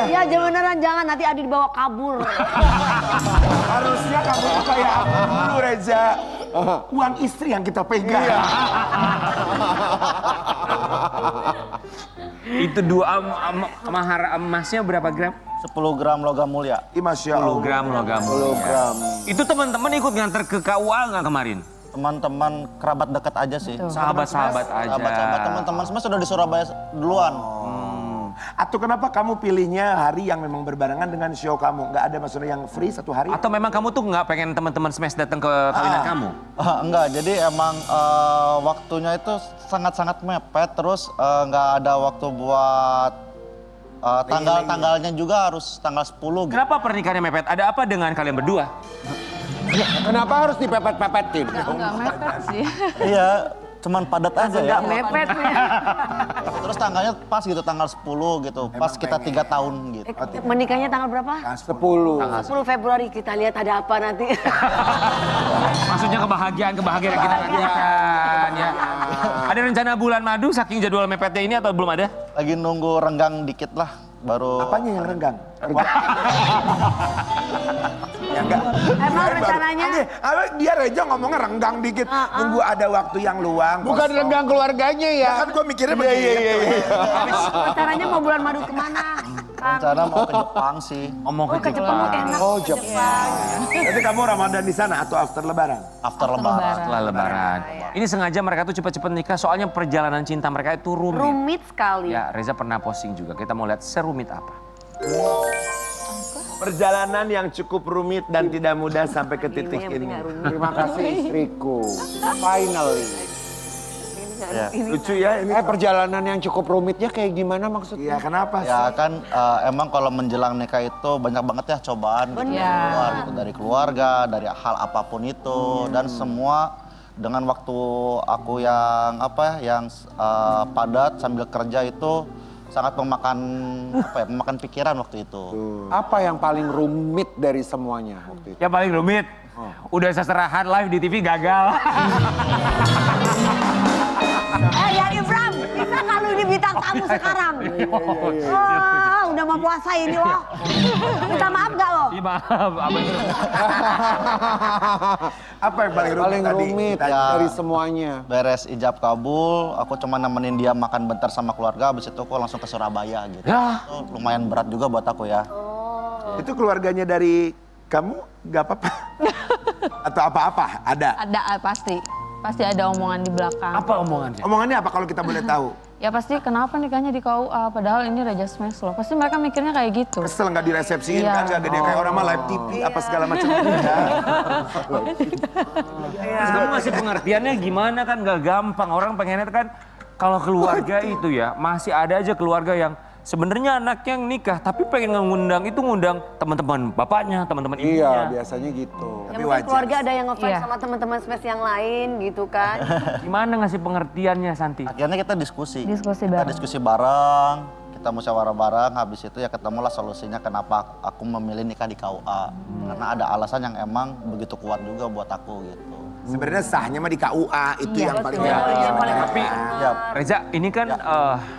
Iya beneran jangan, nanti Adi dibawa kabur. Harusnya kamu tuh kayak aku dulu Reza. Uang istri yang kita pegang. Itu dua mahar emasnya berapa gram? 10 gram logam mulia. Masya 10 Allah. gram logam mulia. Itu teman-teman ikut nganter ke KUA nggak kemarin? Teman-teman kerabat dekat aja sih. Sahabat-sahabat aja. Sahabat-sahabat teman-teman semua sudah di Surabaya duluan. Atau kenapa kamu pilihnya hari yang memang berbarengan dengan show kamu? Nggak ada maksudnya yang free satu hari? Atau memang kamu tuh nggak pengen teman-teman Smash datang ke kawinan kamu? Enggak, jadi emang waktunya itu sangat-sangat mepet, terus nggak ada waktu buat tanggalnya juga harus tanggal 10 gitu. Kenapa pernikahannya mepet? Ada apa dengan kalian berdua? Kenapa harus dipepet-pepetin? Enggak mepet sih. Iya, cuman padat aja ya. Mepet nih. Terus tanggalnya pas gitu, tanggal 10 gitu. Pas kita 3 tahun gitu. Menikahnya tanggal berapa? 10. 10 Februari, kita lihat ada apa nanti. Maksudnya kebahagiaan kita nantikan ya. Ada rencana bulan madu saking jadwal mepetnya ini atau belum ada? Lagi nunggu renggang dikit lah, baru... Apanya yang renggang? Ya enggak. Emang rencananya? Dia Reja ngomongnya renggang dikit. Nunggu ada waktu yang luang. Bukan kosong. renggang keluarganya ya. Ya kan gue mikirnya begitu. Rencananya mau bulan madu kemana? rencana mau ke Jepang sih. Mau ke Jepang Jepang. enak. Oh, Jepang. Jadi kamu Ramadan di sana atau after Lebaran? After lebaran. Setelah lebaran. Ini sengaja mereka tuh cepet-cepet nikah soalnya perjalanan cinta mereka itu rumit. Rumit sekali. Ya, Reza pernah posting juga. Kita mau lihat serumit apa. Perjalanan yang cukup rumit dan tidak mudah sampai ke titik ini. Terima kasih istriku. Finally. Ya. Lucu ya ini. Perjalanan yang cukup rumitnya kayak gimana maksudnya? Iya, kenapa sih? Ya kan emang kalau menjelang nikah itu banyak banget ya cobaan gitu, Benar. keluar, gitu, dari keluarga, dari hal apapun itu dan semua dengan waktu aku yang padat sambil kerja itu sangat memakan pikiran waktu itu. Apa yang paling rumit dari semuanya waktu itu? Yang paling rumit, udah seserahan live di TV gagal. Ya Ibram, bisa nggak lu ini bintang tamu sekarang? Wah, udah mau puasa ini loh. Minta maaf gak lo? Iya, maaf. Apa yang paling rumit Paling tadi? rumit Ya. dari semuanya. Beres ijab kabul, aku cuma nemenin dia makan bentar sama keluarga, habis itu aku langsung ke Surabaya gitu. Ya. Itu lumayan berat juga buat aku ya. Itu keluarganya dari kamu gak apa-apa? Atau apa-apa? Ada? Ada pasti. Pasti ada omongan di belakang. Apa omongannya? Omongannya apa kalau kita boleh tahu? Ya pasti kenapa nikahnya di KUA, padahal ini Raja Smash loh. Pasti mereka mikirnya kayak gitu. Kesel nggak diresepsiin Iya. kan? Nggak gede kayak orang mah live TV apa segala macam. Terus kamu ngasih pengertiannya gimana kan gak gampang. Orang pengennya kan kalau keluarga itu ya masih ada aja keluarga yang sebenarnya anaknya yang nikah tapi pengen ngundang teman-teman bapaknya, teman-teman ibunya. Iya, biasanya gitu. Ya, mungkin keluarga ada yang ngefans Iya. sama teman-teman Smash yang lain gitu kan. Gimana ngasih pengertiannya Santi? Akhirnya kita diskusi. Diskusi Kita bareng. diskusi bareng, kita musyawarah bareng, habis itu ya ketemulah solusinya kenapa aku memilih nikah di KUA. Karena ada alasan yang emang begitu kuat juga buat aku gitu. Sebenarnya sahnya mah di KUA itu Iya, yang paling betul. Yang paling Tapi Ya, Reza ini kan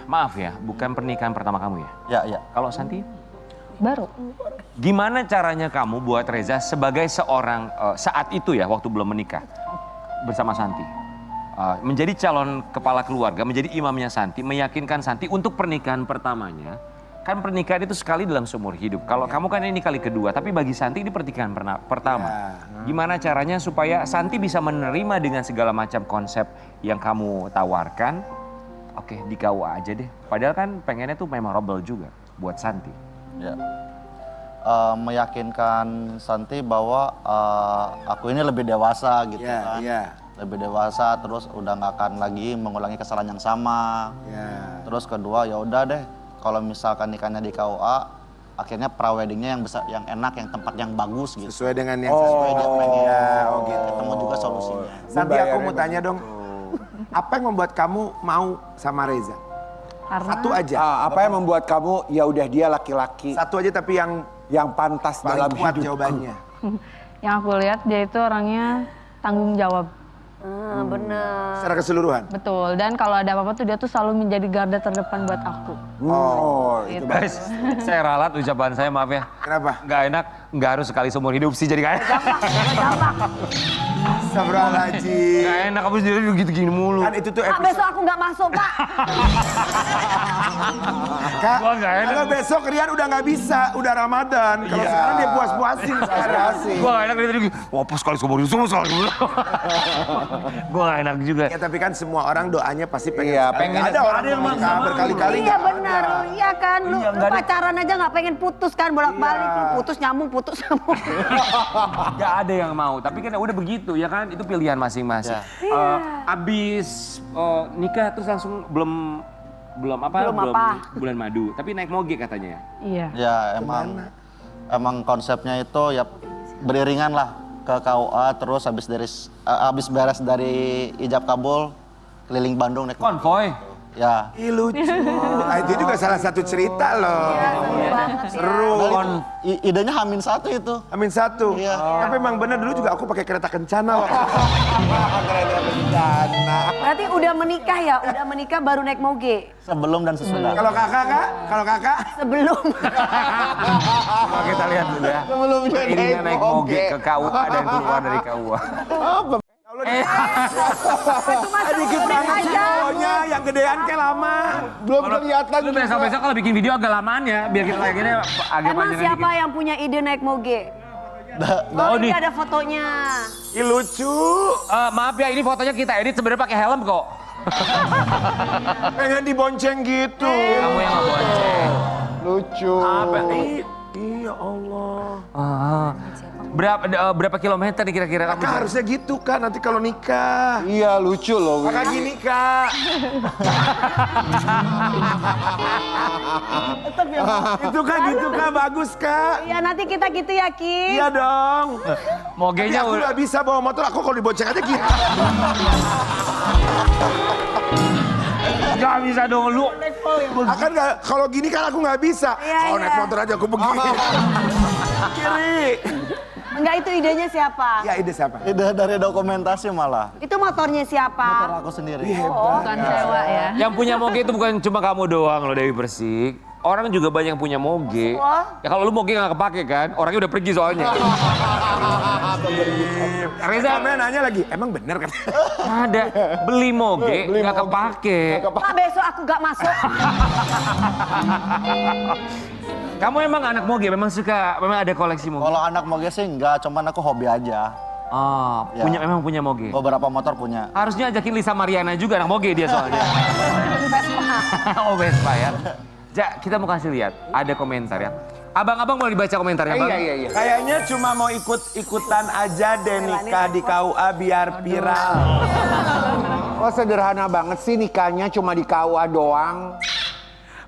maaf ya bukan pernikahan pertama kamu ya. ya. Kalau Santi Baru. gimana caranya kamu buat Reza sebagai seorang saat itu ya waktu belum menikah bersama Santi menjadi calon kepala keluarga, menjadi imamnya Santi, meyakinkan Santi untuk pernikahan pertamanya. Kan pernikahan itu sekali dalam seumur hidup. Kalau kamu kan ini kali kedua, tapi bagi Santi ini pernikahan pertama. Gimana caranya supaya Santi bisa menerima dengan segala macam konsep yang kamu tawarkan? Oke, di KUA aja deh. Padahal kan pengennya tuh memorable juga buat Santi. Ya. Meyakinkan Santi bahwa aku ini lebih dewasa gitu kan. Iya. Lebih dewasa, terus udah nggak akan lagi mengulangi kesalahan yang sama. Iya. Terus kedua ya udah deh, kalau misalkan nikahnya di KUA, akhirnya praweddingnya yang besar, yang enak, yang tempat yang bagus gitu. Sesuai dengan yang Sesuai dia pengen. Oh gitu. Ketemu juga solusinya. Santi aku mau tanya dong. Apa yang membuat kamu mau sama Reza? Karena Satu aja. Apa yang membuat kamu ya udah dia laki-laki Satu aja tapi yang pantas paling dalam kuat hidup. jawabannya. yang aku lihat dia itu orangnya tanggung jawab. Bener. Secara keseluruhan. Betul. Dan kalau ada apa-apa tuh dia tuh selalu menjadi garda terdepan buat aku. Oh, itu Guys, saya ralat ucapan saya maaf ya. Kenapa? Nggak enak, nggak harus sekali seumur hidup sih jadi kayak. Gampang. Astagfirullahaladzim. Gak enak, kamu sendiri begitu gini mulu. Kan itu tuh Pak, episode. besok aku nggak masuk, Pak. Kak, Gua nggak enak. kalau besok Rian udah nggak bisa, udah Ramadan. Kalau Iya. sekarang dia puas-puasin sekarang. Gue gak enak dari tadi. Wah, pas sekali seumur hidup semua soal gue gak enak juga. Ya tapi kan semua orang doanya pasti pengen. Iya, sekali. pengen. Ada orang yang menikah berkali-kali Iya nggak benar, ada. iya kan. Lu pacaran aja nggak pengen putus kan, bolak-balik. Iya. Putus nyambung, putus nyambung. Gak ada yang mau, tapi kan udah begitu ya kan, itu pilihan masing-masing. Abis nikah terus langsung belum bulan madu, tapi naik moge katanya. Iya. Ya emang konsepnya itu ya beriringan lah ke KUA, terus habis beres dari ijab kabul keliling Bandung naik Konvoy. ya. Ih lucu. Nah, itu juga salah satu cerita loh. Seru. Idenya H-1 itu. Amin satu. Iya. Tapi emang bener dulu juga aku pakai kereta kencana waktu. Kereta bencana. Berarti udah menikah ya? Udah menikah baru naik moge? Sebelum dan sesudah. Kalau kakak, Kak? Kalau kakak? Sebelum. Coba kita lihat dulu ya. Sebelumnya Ini naik naik moge moge. ke KUA dan keluar dari KUA. Itu masa Dikit udah banget sih aja. pokoknya, yang gedean kayak lama. Belum kelihatan Lu besok-besok kalau bikin video agak lamaan ya, biar kita lagi agak Emang panjang siapa yang punya ide naik moge? Oh, ini ada fotonya. Ih lucu. Maaf ya, ini fotonya kita edit sebenarnya pakai helm kok. Pengen dibonceng gitu. Kamu yang ngebonceng. lucu. Apa? Iya Allah. Berapa kilometer nih kira-kira kamu? Kakak harusnya gitu kan nanti kalau nikah. Iya lucu loh. Kakak gini Kak. Itu kan gitu Kak, bagus Kak. Ya nanti kita gitu ya, Ki. Iya dong. Tapi Mogenya aku udah. gak bisa bawa motor, aku kalau dibonceng aja gitu. Gak bisa dong lu. Akan gak, kalau gini kan aku gak bisa. Iya, Kalau iya. naik motor aja aku begini. Kiri. Enggak, itu idenya siapa? Ya ide siapa? Ide dari dokumentasi malah. Itu motornya siapa? Motor aku sendiri. Bukan sewa ya. Yang punya moge itu bukan cuma kamu doang loh Dewi Persik. Orang juga banyak yang punya moge. Wah. Ya kalau lu moge gak kepake kan, orangnya udah pergi soalnya. Reza Karena nanya lagi, emang bener kan? ada beli moge gak kepake. Pak, besok aku gak masuk. Kamu emang anak moge, memang ada koleksi moge? Kalau anak moge sih enggak, cuman aku hobi aja. Oh, Ya. memang punya moge. Beberapa motor punya. Harusnya ajakin Lisa Mariana juga anak moge dia soalnya. Oh Vespa ya. Ja, kita mau kasih lihat, ada komentar ya. Abang-abang boleh dibaca komentarnya Bang? Iya. Kayaknya cuma mau ikut-ikutan aja deh nikah di KUA biar viral. Kok sederhana banget sih nikahnya cuma di KUA doang.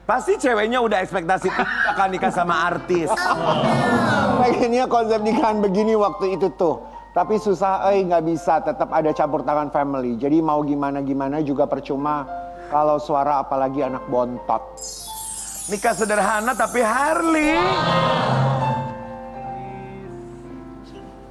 Pasti ceweknya udah ekspektasi bakal nikah sama artis. Pengennya konsep nikahan begini waktu itu tuh. Tapi susah, nggak bisa. Tetap ada campur tangan family. Jadi mau gimana-gimana juga percuma kalau suara apalagi anak bontot. Nikah sederhana tapi Harley.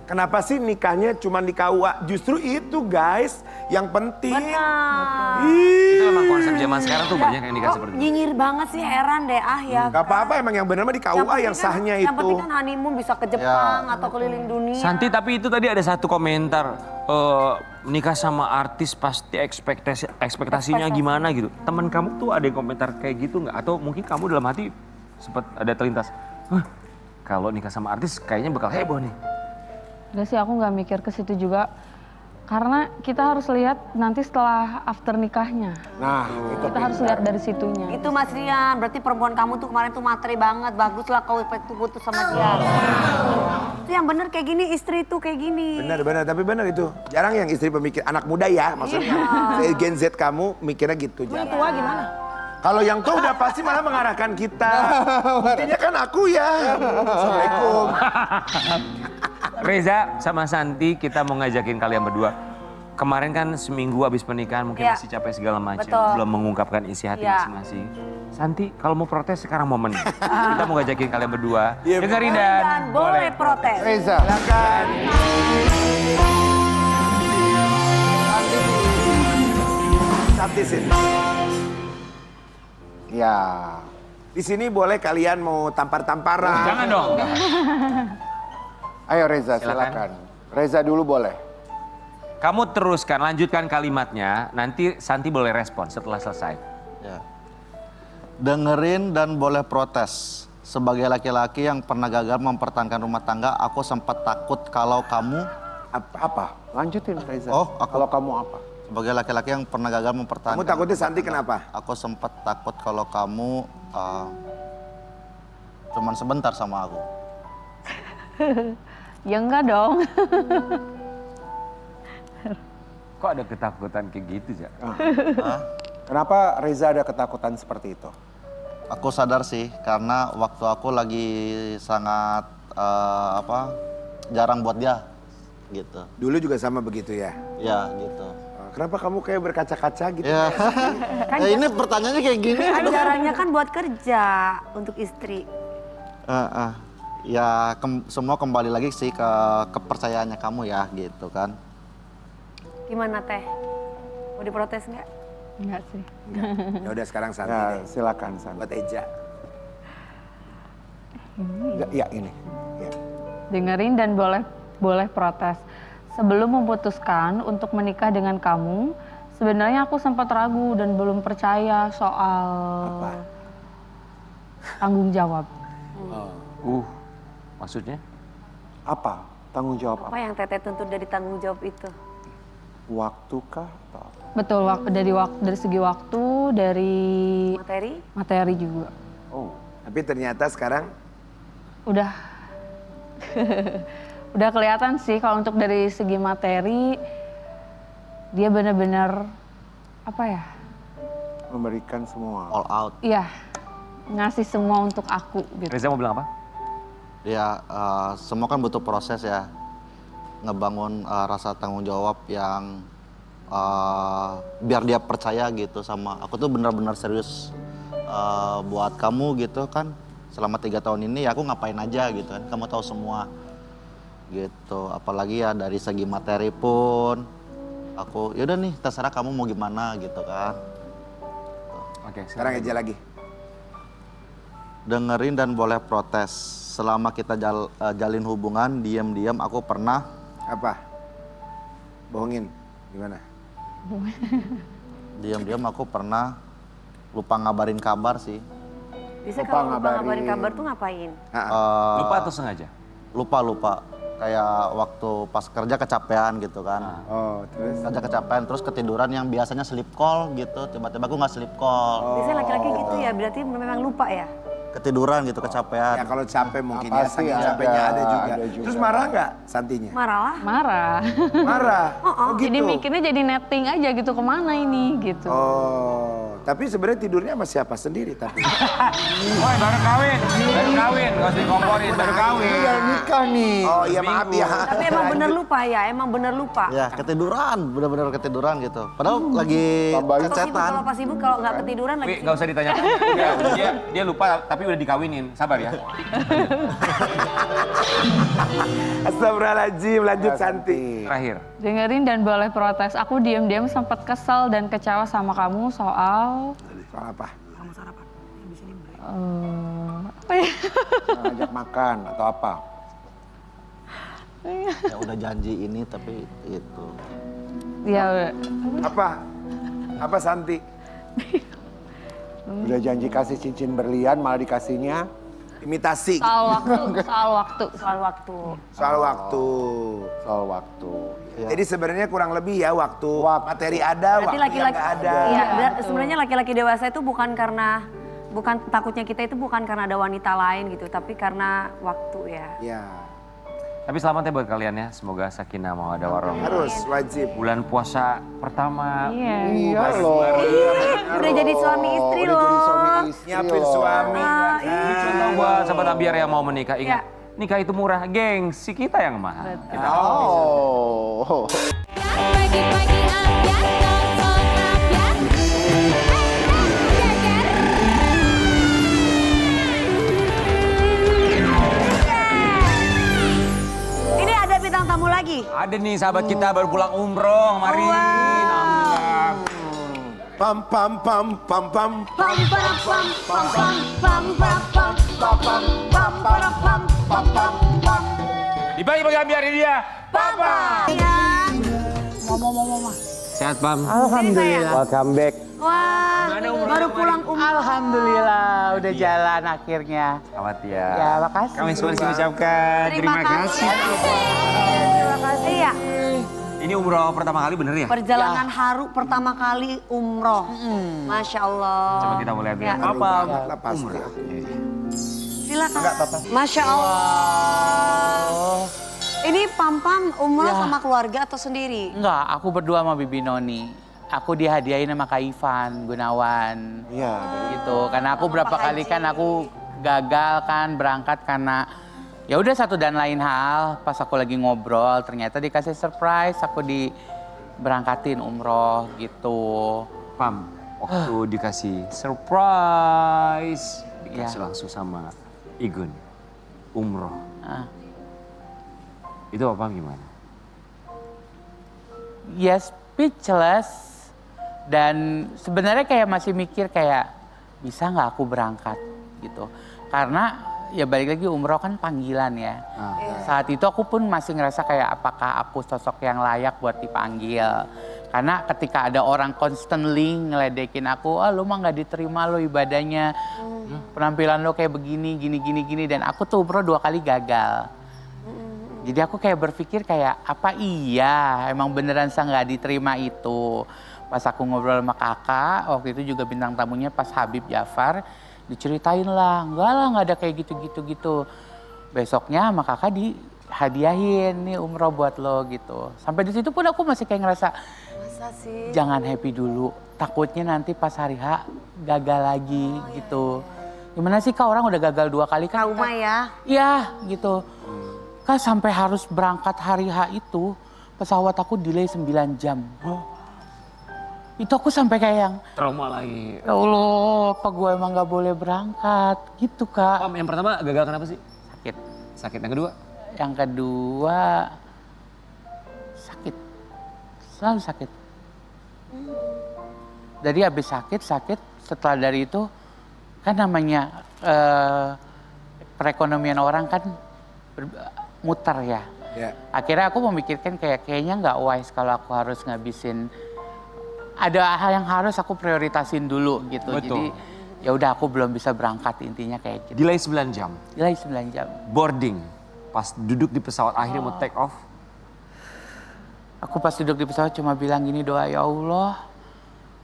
Kenapa sih nikahnya cuma di KUA? Justru itu guys yang penting. Benar. Itu memang konsep zaman sekarang tuh banyak yang nikah Kok seperti itu. nyinyir banget sih, heran deh ya. Gak apa-apa emang yang bener mah di KUA yang sahnya Yang itu. penting kan honeymoon bisa ke Jepang atau keliling dunia. Santi, tapi itu tadi ada satu komentar, nikah sama artis pasti ekspektasinya gimana gitu. Temen kamu tuh ada yang komentar kayak gitu nggak? Atau mungkin kamu dalam hati sempat ada terlintas, kalau nikah sama artis kayaknya bakal heboh nih. Enggak sih, aku nggak mikir ke situ juga. Karena kita harus lihat nanti setelah after nikahnya. Nah, itu Kita harus lihat dari situnya. Itu Mas Rian, berarti perempuan kamu tuh kemarin tuh materi banget. Bagus lah kau putus sama dia. Itu yang bener kayak gini, istri tuh kayak gini. Benar, tapi benar itu. Jarang yang istri pemikir, anak muda ya maksudnya. Gen Z kamu mikirnya gitu jarang. Tua gimana? Kalau yang tua udah pasti malah mengarahkan kita. Buktinya kan aku ya. Assalamualaikum. Reza sama Santi, kita mau ngajakin kalian berdua. Kemarin kan seminggu habis pernikahan mungkin Iya. masih capek segala macam, Betul. belum mengungkapkan isi hati Iya. masing-masing. Santi, kalau mau protes sekarang momen. Kita mau ngajakin kalian berdua. Iya, Dengerin Dan dan boleh protes. Reza. Silakan. Santi sini. Ya. Di sini boleh kalian mau tampar-tamparan. Jangan dong. Ayo Reza, Silakan. silakan. Reza dulu boleh. Kamu teruskan, lanjutkan kalimatnya. Nanti Santi boleh respon setelah selesai. Ya. Dengerin dan boleh protes. Sebagai laki-laki yang pernah gagal mempertahankan rumah tangga, aku sempat takut kalau kamu... Apa? Lanjutin Reza. Oh, Kalau kamu apa? Sebagai laki-laki yang pernah gagal mempertahankan... Kamu takutnya rumah Santi tangga, kenapa? Aku sempat takut kalau kamu cuman sebentar sama aku. Ya enggak dong. Kok ada ketakutan kayak gitu, Ja? Kenapa Reza ada ketakutan seperti itu? Aku sadar sih, karena waktu aku lagi sangat jarang buat dia, gitu. Dulu juga sama begitu ya? Ya, gitu. Kenapa kamu kayak berkaca-kaca gitu? Ya, ya ini pertanyaannya kayak gini. Kan jarangnya kan buat kerja untuk istri. Ya, semua kembali lagi sih ke kepercayaannya kamu ya, gitu kan. Gimana Teh? Mau diprotes nggak? Enggak sih. Ya udah sekarang Santi Ya, deh. silakan Santi. Buat Eja. Ya, ini. Ya. Dengerin dan boleh protes. Sebelum memutuskan untuk menikah dengan kamu, sebenarnya aku sempat ragu dan belum percaya soal tanggung jawab. Maksudnya? Apa? Tanggung jawab Apa apa? yang Teteh tuntut dari tanggung jawab itu? Waktu kah? Atau apa? Betul, dari segi waktu, dari Materi? materi juga. Oh, Tapi ternyata sekarang Udah udah kelihatan sih kalau untuk dari segi materi dia benar-benar apa ya? memberikan semua. All out. Iya, ngasih semua untuk aku gitu. Reza mau bilang apa? Ya, semua kan butuh proses ya. Ngebangun rasa tanggung jawab yang biar dia percaya gitu sama aku tuh benar-benar serius buat kamu gitu kan. Selama 3 tahun ini ya aku ngapain aja gitu kan. Kamu tahu semua gitu. Apalagi ya dari segi materi pun aku yaudah nih terserah kamu mau gimana gitu kan. Oke, sekarang Eja lagi. Dengerin dan boleh protes. Selama kita jalin hubungan, diam-diam aku pernah... Apa? Bohongin? Gimana? Diam-diam aku pernah lupa ngabarin kabar sih. Bisa Lupa kalau lupa ngabarin ngabarin. kabar tuh ngapain? Lupa atau sengaja? Lupa. Kayak waktu pas kerja kecapean gitu kan. Oh, terus? Kerja kecapean, terus ketiduran yang biasanya sleep call gitu. Tiba-tiba aku nggak sleep call. Biasanya laki-laki gitu ya, berarti memang lupa ya? Ketiduran gitu, kecapean. Ya kalau capek mungkin ya, Pasti saking ada, capeknya ada juga. ada juga. Terus marah nggak Santinya? Marah lah. Marah. Marah? Oh, gitu? Jadi mikirnya jadi netting aja gitu, kemana ini gitu. Oh, tapi sebenarnya tidurnya sama siapa sendiri tapi? Woi, baru kawin, nggak usah dikomporin, baru kawin. Udah nikah nih. Oh iya maaf ya. Tapi emang bener lupa ya, emang bener lupa. Ya, ketiduran, bener-bener ketiduran gitu. Padahal lagi Tambahin. Pas sibuk, kecetan. kalau pas sibuk, kalau nggak ketiduran lagi Wi, nggak usah ditanyakan. Dia lupa, tapi udah dikawinin. Sabar ya. Astagfirullahaladzim, lanjut Santi. Terakhir. Dengerin dan boleh protes. Aku diam-diam sempat kesel dan kecewa sama kamu soal Soal apa? apa ya? Ngajak makan atau apa? Ya udah janji ini tapi itu. Ya Apa? Apa Santi? Udah janji kasih cincin berlian malah dikasihnya. Imitasi. soal waktu. soal waktu. Soal waktu. Soal waktu. Ya. Jadi sebenarnya kurang lebih ya waktu Waktu. materi ada, Berarti waktu yang laki-laki nggak ada. Iya, sebenarnya laki-laki dewasa itu bukan takutnya kita itu bukan karena ada wanita lain gitu, tapi karena waktu ya. Ya, Tapi selamat ya buat kalian ya. Semoga sakinah mawaddah warahmah. harus wajib. Bulan puasa pertama. Iya. Iya loh. Udah jadi suami istri Udah jadi loh. suami istri Nyiapin loh. suami. iya. Contoh buat sahabat Ambiar yang mau menikah, ingat. Ya. Nikah itu murah, gengsi kita yang mahal. Kita Oh. Pagi-pagi ambiar, nonton ambiar. Ini ada bintang tamu lagi. Ada nih sahabat kita baru pulang umroh kemarin. Alhamdulillah. Pam pam pam pam pam. Pam pam pam pam pam pam pam pam pam pam pam pam pam pam pam. Dibagi-bagi Ambiar ini dia. Papa. Ya. Mama. Sehat, Pam? Alhamdulillah. Welcome back. Wah, baru pulang Alhamdulillah udah jalan akhirnya. Selamat ya. Ya, makasih. Kami semua disini ucapkan terima kasih. Terima kasih ya. Ini umroh pertama kali bener ya? Perjalanan haru pertama kali umroh. Masya Allah. Coba kita mau lihat Ya. ya. Apa? Lah pasti. Silakan. Masya Allah. Ini Pam-Pam umroh sama keluarga atau sendiri? Enggak, aku berdua sama Bibi Noni. Aku dihadiahin sama Kak Ivan Gunawan. Iya. Gitu. Karena aku berapa kali kan aku gagal kan berangkat karena ya udah satu dan lain hal. Pas aku lagi ngobrol ternyata dikasih surprise aku diberangkatin umroh gitu. Pam, waktu dikasih surprise, dikasih langsung sama Igun, umroh. Ah. Itu Pam gimana? Ya speechless. Dan sebenarnya kayak masih mikir kayak bisa nggak aku berangkat gitu. Karena ya balik lagi umroh kan panggilan ya. Saat itu aku pun masih ngerasa kayak apakah aku sosok yang layak buat dipanggil. Karena ketika ada orang constantly ngeledekin aku, lu mah nggak diterima lo ibadahnya. Penampilan lo kayak begini, gini. Dan aku tuh umroh 2 kali gagal. Jadi aku kayak berpikir kayak apa iya emang beneran saya nggak diterima itu. Pas aku ngobrol sama kakak, waktu itu juga bintang tamunya pas Habib Jafar, diceritain lah, enggak lah nggak ada kayak gitu. Besoknya sama kakak dihadiahin nih umroh buat lo gitu. Sampai di situ pun aku masih kayak ngerasa, Masa sih? jangan happy dulu, takutnya nanti pas hari H gagal lagi gitu. Gimana sih Kak orang udah gagal 2 kali kan? Trauma ya? Iya gitu. Kak sampai harus berangkat hari H itu, pesawat aku delay 9 jam. Itu aku sampai kayak yang, Trauma lagi. ya Allah, apa gue emang gak boleh berangkat gitu Kak. Pam, yang pertama gagal kenapa sih? Sakit. Sakit. Yang kedua? Yang kedua, sakit. Selalu sakit. Jadi habis sakit, setelah dari itu, kan namanya perekonomian orang kan muter ya. Akhirnya aku memikirkan kayaknya nggak wise kalau aku harus ngabisin. Ada hal yang harus aku prioritasin dulu gitu. Betul. Jadi ya udah aku belum bisa berangkat intinya kayak gitu. Delay 9 jam. Delay 9 jam. Boarding. Pas duduk di pesawat akhirnya mau take off. Aku pas duduk di pesawat cuma bilang gini, doa ya Allah.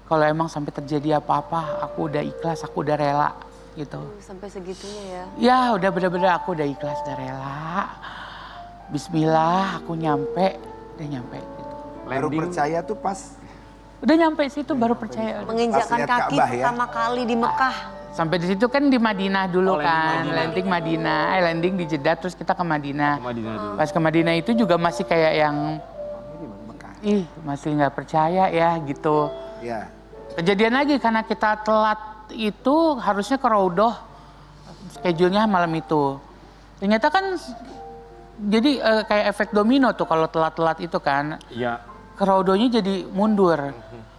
Kalau emang sampai terjadi apa-apa, aku udah ikhlas, aku udah rela gitu. Sampai segitunya ya? Ya udah bener-bener aku udah ikhlas, udah rela. Bismillah aku nyampe, udah nyampe gitu. Baru percaya tuh pas Udah nyampe situ baru percaya. Menginjakkan lihat kaki Ka'bah ya? pertama kali di Mekah. Sampai di situ kan di Madinah dulu kan, landing landing di Jeddah terus kita ke Madinah. Madinah dulu. Pas ke Madinah itu juga masih kayak yang, masih nggak percaya ya gitu. ya. Kejadian lagi karena kita telat itu harusnya ke Raudoh, schedule-nya malam itu. Ternyata kan jadi kayak efek domino tuh kalau telat-telat itu kan. Iya. Ke Raudohnya jadi mundur.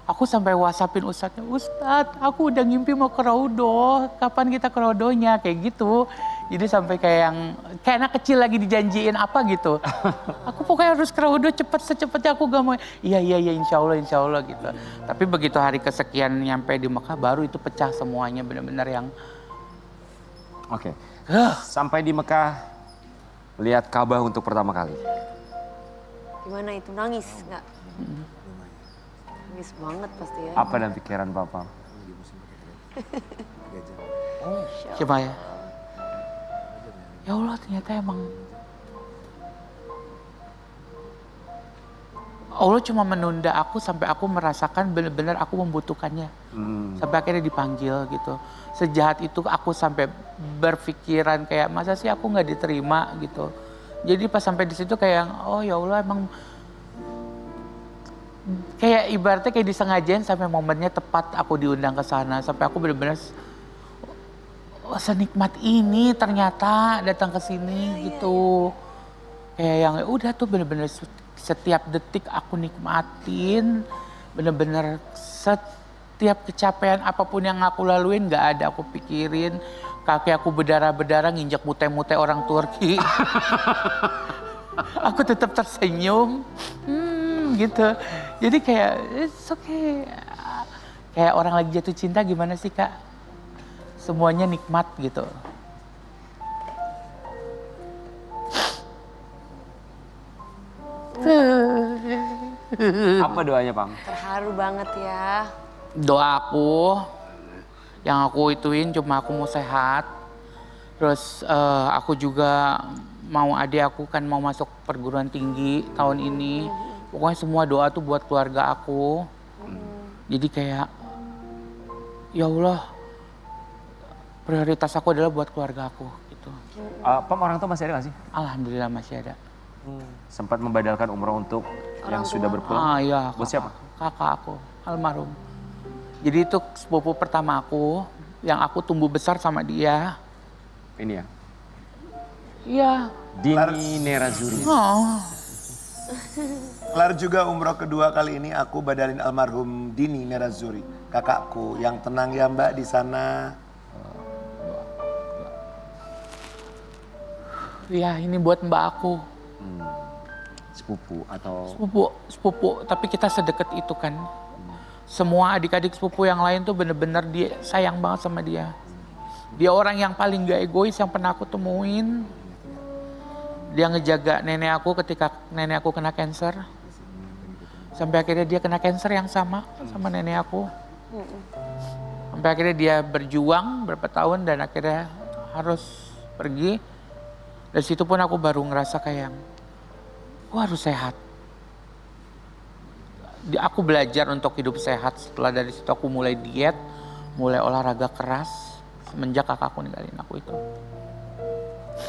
Aku sampai whatsappin Ustadznya, Ustadz aku udah ngimpi mau ke Raudoh, kapan kita ke Raudohnya, kayak gitu. Jadi sampai kayak anak kecil lagi dijanjiin apa gitu. Aku pokoknya harus ke Raudoh secepatnya aku gak mau. Iya insya Allah gitu. Tapi begitu hari kesekian nyampe di Mekah baru itu pecah semuanya benar-benar yang. Oke. Sampai di Mekah, lihat Ka'bah untuk pertama kali. Gimana itu? Nangis nggak? Nangis banget pasti ya. Apa dalam pikiran Papa? Coba ya. Ya Allah ternyata emang Allah cuma menunda aku sampai aku merasakan benar-benar aku membutuhkannya. Sampai akhirnya dipanggil gitu. Sejahat itu aku sampai berpikiran kayak masa sih aku nggak diterima gitu. Jadi pas sampai di situ kayak oh ya Allah emang kayak ibaratnya kayak disengajain sampai momennya tepat aku diundang ke sana sampai aku benar-benar senikmat ini ternyata datang ke sini gitu. Kayak yang udah tuh bener-bener setiap detik aku nikmatin. Bener-bener setiap kecapean apapun yang aku laluin gak ada aku pikirin. Kaki aku berdarah-berdarah nginjak mute-mute orang Turki. Aku tetap tersenyum. gitu. Jadi kayak it's okay. Kayak orang lagi jatuh cinta gimana sih Kak? Semuanya nikmat gitu. Apa doanya, Pam? Terharu banget ya. Doa aku yang aku ituin cuma aku mau sehat. Terus aku juga mau adik aku kan mau masuk perguruan tinggi tahun ini. Pokoknya semua doa tuh buat keluarga aku. Jadi kayak ya Allah prioritas aku adalah buat keluarga aku gitu. Pam, orang tua masih ada nggak sih? Alhamdulillah masih ada. Sempat membadalkan umroh untuk yang sudah berpulang? Ah iya. Buat siapa? Kakak aku almarhum. Jadi itu sepupu pertama aku yang aku tumbuh besar sama dia. Ini ya? Iya. Dini Nerazuri. Oh. Kelar juga umroh kedua kali ini aku badalin almarhum Dini Nerazuri, kakakku. Yang tenang ya Mbak di sana. Ya ini buat mbak aku. Sepupu atau? Sepupu, tapi kita sedekat itu kan. Semua adik-adik sepupu yang lain tuh bener-bener dia sayang banget sama dia. Dia orang yang paling gak egois yang pernah aku temuin. Dia ngejaga nenek aku ketika nenek aku kena cancer. Sampai akhirnya dia kena cancer yang sama nenek aku. Sampai akhirnya dia berjuang berapa tahun dan akhirnya harus pergi. Dari situ pun aku baru ngerasa kayak, aku harus sehat. Aku belajar untuk hidup sehat. Setelah dari situ aku mulai diet, mulai olahraga keras. Semenjak kakakku ninggalin aku itu.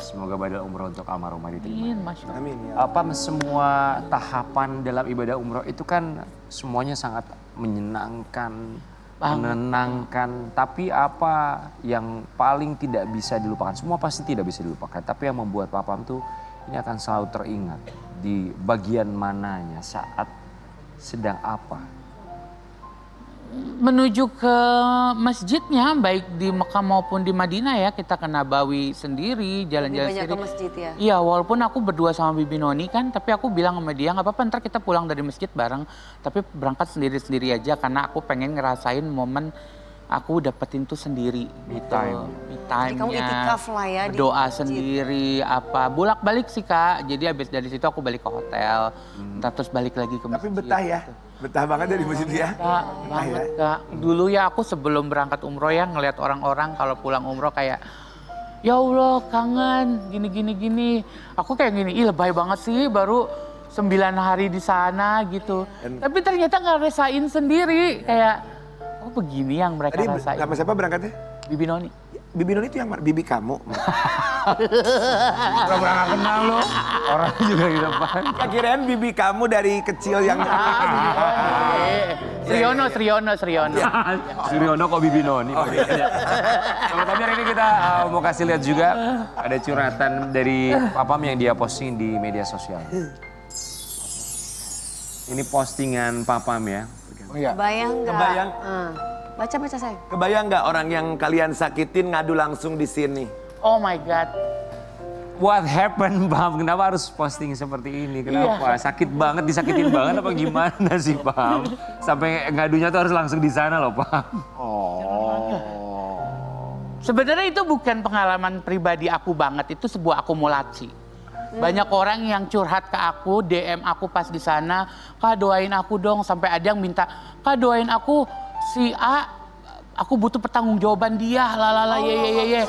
Semoga badal umroh untuk almarhumah diterima. Amin ya. Apa semua tahapan dalam ibadah umroh itu kan semuanya sangat menyenangkan, menenangkan. Tapi apa yang paling tidak bisa dilupakan? Semua pasti tidak bisa dilupakan. Tapi yang membuat Papam tuh ini akan selalu teringat di bagian mananya saat sedang apa? Menuju ke masjidnya, baik di Mekah maupun di Madinah ya, kita ke Nabawi sendiri, jalan-jalan Lebih banyak sendiri. ke masjid ya? Iya, walaupun aku berdua sama Bibi Noni kan, tapi aku bilang sama dia, nggak apa-apa ntar kita pulang dari masjid bareng, tapi berangkat sendiri-sendiri aja karena aku pengen ngerasain momen aku dapetin tuh sendiri gitu. Me time-nya. Jadi kamu itikaf lah ya di Doa masjid. sendiri, apa, bolak-balik sih Kak. Jadi habis dari situ aku balik ke hotel, ntar terus balik lagi ke masjid. Tapi betah ya? Betah banget dari masjid ya? Kak, banget Kak. Dulu ya aku sebelum berangkat umroh ya ngelihat orang-orang kalau pulang umroh kayak ya Allah kangen gini. Aku kayak gini, ih lebay banget sih baru 9 hari di sana gitu. Tapi ternyata ngerasain sendiri kayak oh begini yang mereka Tadi rasain. sama siapa berangkatnya? Bibi Noni. Bibi Noni itu yang mana? Bibi kamu? Pura-pura gak kenal lo. Orang juga di depan. Ya kirain bibi kamu dari kecil yang... Sriono. Suryono kok Bibi Noni. Tapi hari ini kita mau kasih lihat juga ada curhatan dari Papam yang dia posting di media sosial. Ini postingan Papam ya. Oh iya. Kebayang nggak? Kebayang. Baca sayang. Kebayang nggak orang yang kalian sakitin ngadu langsung di sini? Oh my God. What happened, Pam? Kenapa harus posting seperti ini? Kenapa? Sakit banget, disakitin banget apa gimana sih, Pam? Sampai ngadunya tuh harus langsung di sana loh, Pam. Sebenarnya itu bukan pengalaman pribadi aku banget, itu sebuah akumulasi. Banyak orang yang curhat ke aku, DM aku pas di sana, Kak doain aku dong, sampai ada yang minta, Kak doain aku si A, aku butuh pertanggungjawaban dia, ye.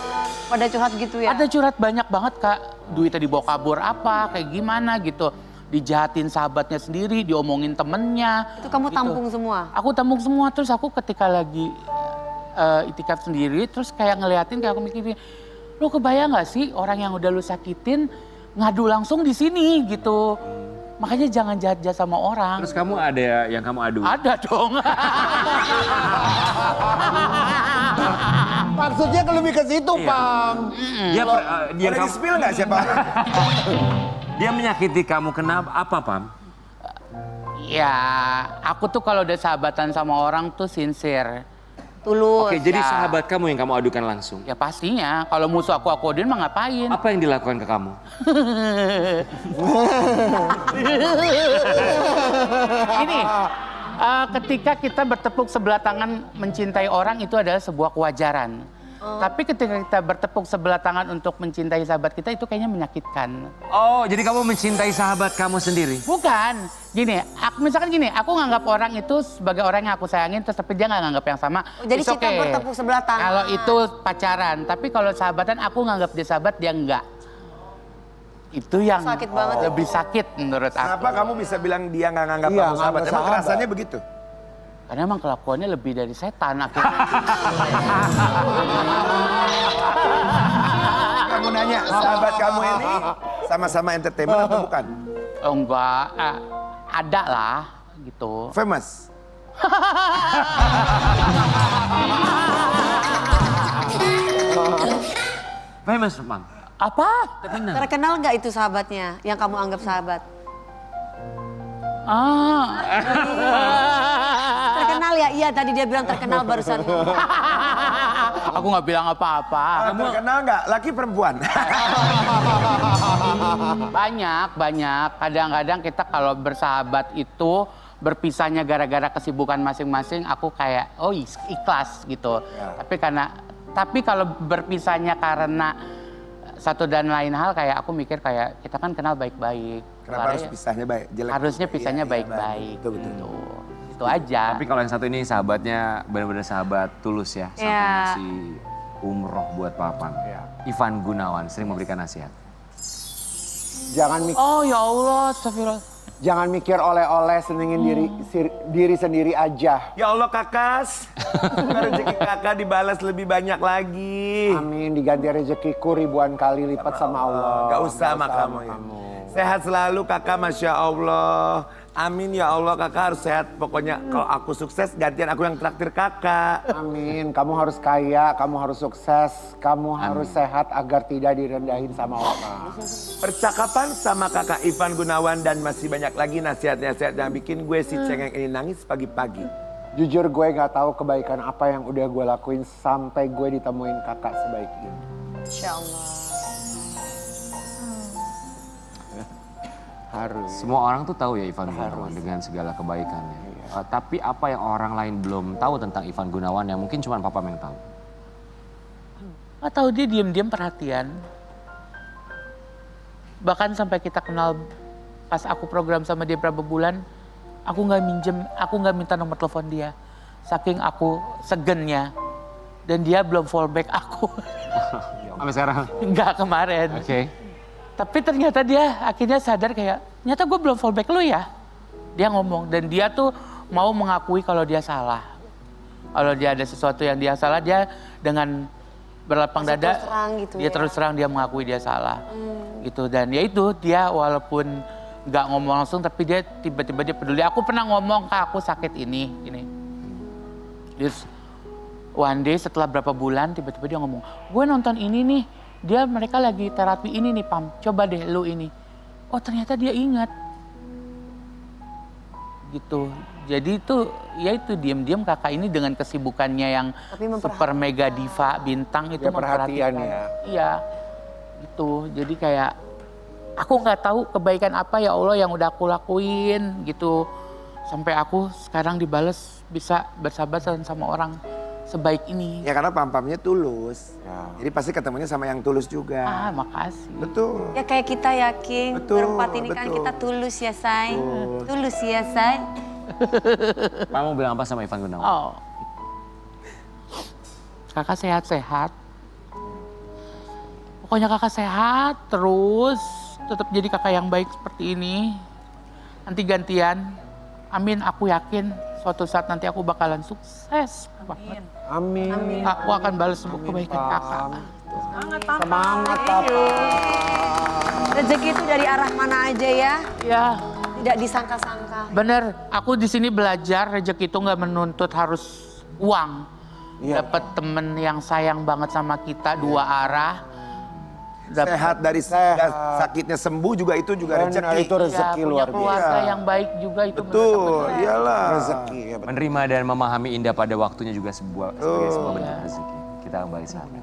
Pada curhat gitu ya? Ada curhat banyak banget Kak, duitnya dibawa kabur apa, kayak gimana gitu. Dijahatin sahabatnya sendiri, diomongin temennya. Itu kamu gitu. tampung semua? Aku tampung semua, terus aku ketika lagi itikaf sendiri, terus kayak ngeliatin, kayak aku mikirin, lo kebayang gak sih orang yang udah lu sakitin, ngadu langsung di sini gitu. Makanya jangan jahat-jahat sama orang. Terus kamu ada yang kamu adu? Ada dong. Maksudnya lebih ke situ, Pam. Dia dia Boleh di-spill nggak siapa? Dia menyakiti kamu kenapa? Apa, Pam? Ya, aku tuh kalau udah sahabatan sama orang tuh sincere. Tulus. Oke, jadi Ya. sahabat kamu yang kamu adukan langsung. Ya pastinya, kalau musuh aku aduin mah ngapain? Apa yang dilakukan ke kamu? Ini, ketika kita bertepuk sebelah tangan mencintai orang itu adalah sebuah kewajaran. Tapi ketika kita bertepuk sebelah tangan untuk mencintai sahabat kita itu kayaknya menyakitkan. Oh, jadi kamu mencintai sahabat kamu sendiri? Bukan, gini, misalkan gini, aku nganggap orang itu sebagai orang yang aku sayangin, terus tapi dia nggak nganggap yang sama. Jadi it's cinta okay. bertepuk sebelah tangan. Kalau itu pacaran, tapi kalau sahabatan aku nganggap dia sahabat, dia enggak. Itu yang Sakit banget ya. lebih sakit menurut aku. Kenapa kamu bisa bilang dia nggak nganggap Iya, kamu sahabat? nganggap Emang sahabat. rasanya begitu? Karena emang kelakuannya lebih dari setan akhirnya. Kamu nanya, sahabat kamu ini sama-sama entertainment apa bukan? Oh, enggak, ada lah gitu. Famous? Famous, Mang. Apa? Terkenal nggak itu sahabatnya yang kamu anggap sahabat? Terkenal ya? Iya tadi dia bilang terkenal barusan. Aku nggak bilang apa-apa. Terkenal nggak? Laki perempuan? Banyak. Kadang-kadang kita kalau bersahabat itu berpisahnya gara-gara kesibukan masing-masing, aku kayak ikhlas gitu. Tapi kalau berpisahnya karena satu dan lain hal, kayak aku mikir kayak kita kan kenal baik-baik. Kenapa harus pisahnya baik? Jelek? Harusnya pisahnya Iya, baik-baik. Betul. Gitu. Itu aja. Tapi kalau yang satu ini sahabatnya benar-benar sahabat tulus ya. Sampai Iya. ngasih umroh buat Papang. Ivan Gunawan sering memberikan nasihat. Oh ya Allah, astagfirullah. Jangan mikir oleh-oleh, senengin diri sendiri aja. Ya Allah kakas, rezeki kakak dibalas lebih banyak lagi. Amin, diganti rezekiku ribuan kali lipat sama Allah. Gak usah sama kamu ya. Sehat selalu kakak, Masya Allah. Amin ya Allah, kakak harus sehat. Pokoknya kalau aku sukses, gantian aku yang traktir kakak. Amin, kamu harus kaya, kamu harus sukses, kamu harus sehat agar tidak direndahin sama orang. Percakapan sama kakak Ivan Gunawan dan masih banyak lagi nasihat-nasihat yang bikin gue si cengeng ini nangis pagi-pagi. Jujur gue gak tahu kebaikan apa yang udah gue lakuin sampai gue ditemuin kakak sebaik ini. Insya Allah. Harus. Semua orang tuh tahu ya Ivan Gunawan dengan segala kebaikannya. Tapi apa yang orang lain belum tahu tentang Ivan Gunawan yang mungkin cuma Papa yang tahu? Nggak tahu, dia diam-diam perhatian. Bahkan sampai kita kenal, pas aku program sama dia berapa bulan, aku nggak minta nomor telepon dia. Saking aku segennya. Dan dia belum fallback aku. Sampai sekarang? Enggak, kemarin. Oke. Tapi ternyata dia akhirnya sadar kayak, ternyata gue belum fallback lu ya. Dia ngomong, dan dia tuh mau mengakui kalau dia salah. Kalau dia ada sesuatu yang dia salah, dia dengan berlapang Masih dada, terus terang gitu dia ya. terus terang dia mengakui dia salah. Gitu, dan ya itu, dia walaupun nggak ngomong langsung, tapi dia tiba-tiba dia peduli. Aku pernah ngomong, Kak, aku sakit ini. Terus one day setelah berapa bulan, tiba-tiba dia ngomong, gue nonton ini nih, mereka lagi terapi ini nih, Pam, coba deh lu ini. Oh ternyata dia ingat. Gitu. Jadi itu, ya itu diam-diam kakak ini dengan kesibukannya yang super mega diva bintang itu Dia perhatian memperhatikan. ya. Iya, gitu. Jadi kayak aku nggak tahu kebaikan apa ya Allah yang udah aku lakuin gitu. Sampai aku sekarang dibales bisa bersahabatan sama orang sebaik ini. Ya karena pam-pamnya tulus. Jadi pasti ketemunya sama yang tulus juga. Ah, makasih. Betul. Ya kayak kita ya King, Betul, berempat ini kan betul. kita tulus ya say. Tulus ya say. Kamu bilang apa sama Ivan Gunawan? Oh. Kakak sehat-sehat. Pokoknya kakak sehat terus. Tetap jadi kakak yang baik seperti ini. Nanti gantian. Amin, aku yakin suatu saat nanti aku bakalan sukses banget. Amin. Aku akan balas semua kebaikan kakak. Semangat Papa. Rezeki itu dari arah mana aja ya? Ya. Tidak disangka-sangka. Bener, aku di sini belajar rezeki itu nggak menuntut harus uang. Iya. Dapat temen yang sayang banget sama kita dua arah. sehat dari sakitnya sembuh juga itu juga Dan rezeki. itu rezeki punya luar biasa. keluarga yang baik juga itu Betul, iyalah. Rezeki. Ya, betul. Menerima dan memahami indah pada waktunya juga sebagai sebuah bentuk rezeki. Kita kembali saat ini.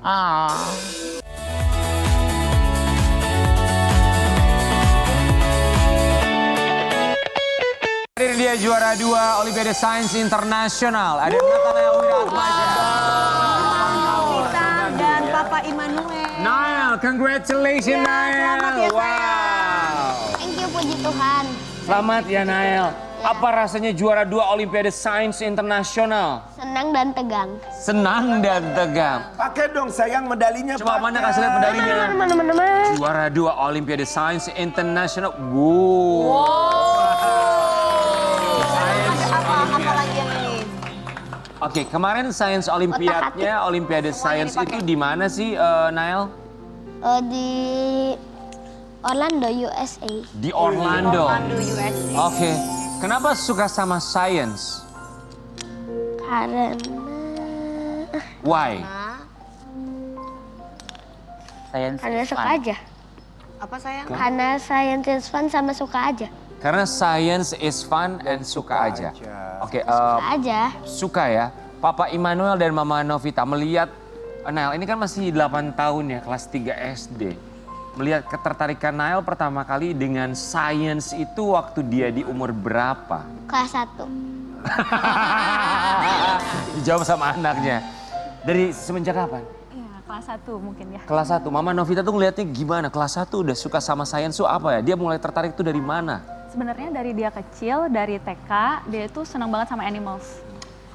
Hadir dia juara 2 Olimpiade Sains Internasional. Ada Nathanael Wiratmaja. Dan Papa Immanuel. Nael, congratulations Nael. selamat ya, Wow. Thank you, puji Tuhan. Selamat ya Nael. Apa rasanya juara 2 Olimpiade Sains Internasional? Senang dan tegang. Senang dan tegang. Pakai dong sayang medalinya. Coba mana kasih lihat medalinya. Juara 2 Olimpiade Sains Internasional. Apa lagi yang ini? Oke, kemarin Sains Olimpiadnya, Olimpiade Sains itu di mana sih, Nael? Di Orlando, USA. Di Orlando. USA. Oke, kenapa suka sama science? Karena Why? karena suka aja. Apa sayang? Karena science is fun sama suka aja. Karena science is fun and suka aja. Oke, Suka aja. suka ya. Papa Immanuel dan Mama Novita melihat, Nael ini kan masih 8 tahun ya, kelas 3 SD. Melihat ketertarikan Nael pertama kali dengan science itu waktu dia di umur berapa? Kelas 1. Dijawab sama anaknya. Dari semenjak kapan? Iya, kelas 1 mungkin ya. Kelas 1. Mama Novita tuh ngeliatnya gimana? Kelas 1 udah suka sama sains tuh apa ya? Dia mulai tertarik tuh dari mana? Sebenarnya dari dia kecil, dari TK, dia itu senang banget sama animals.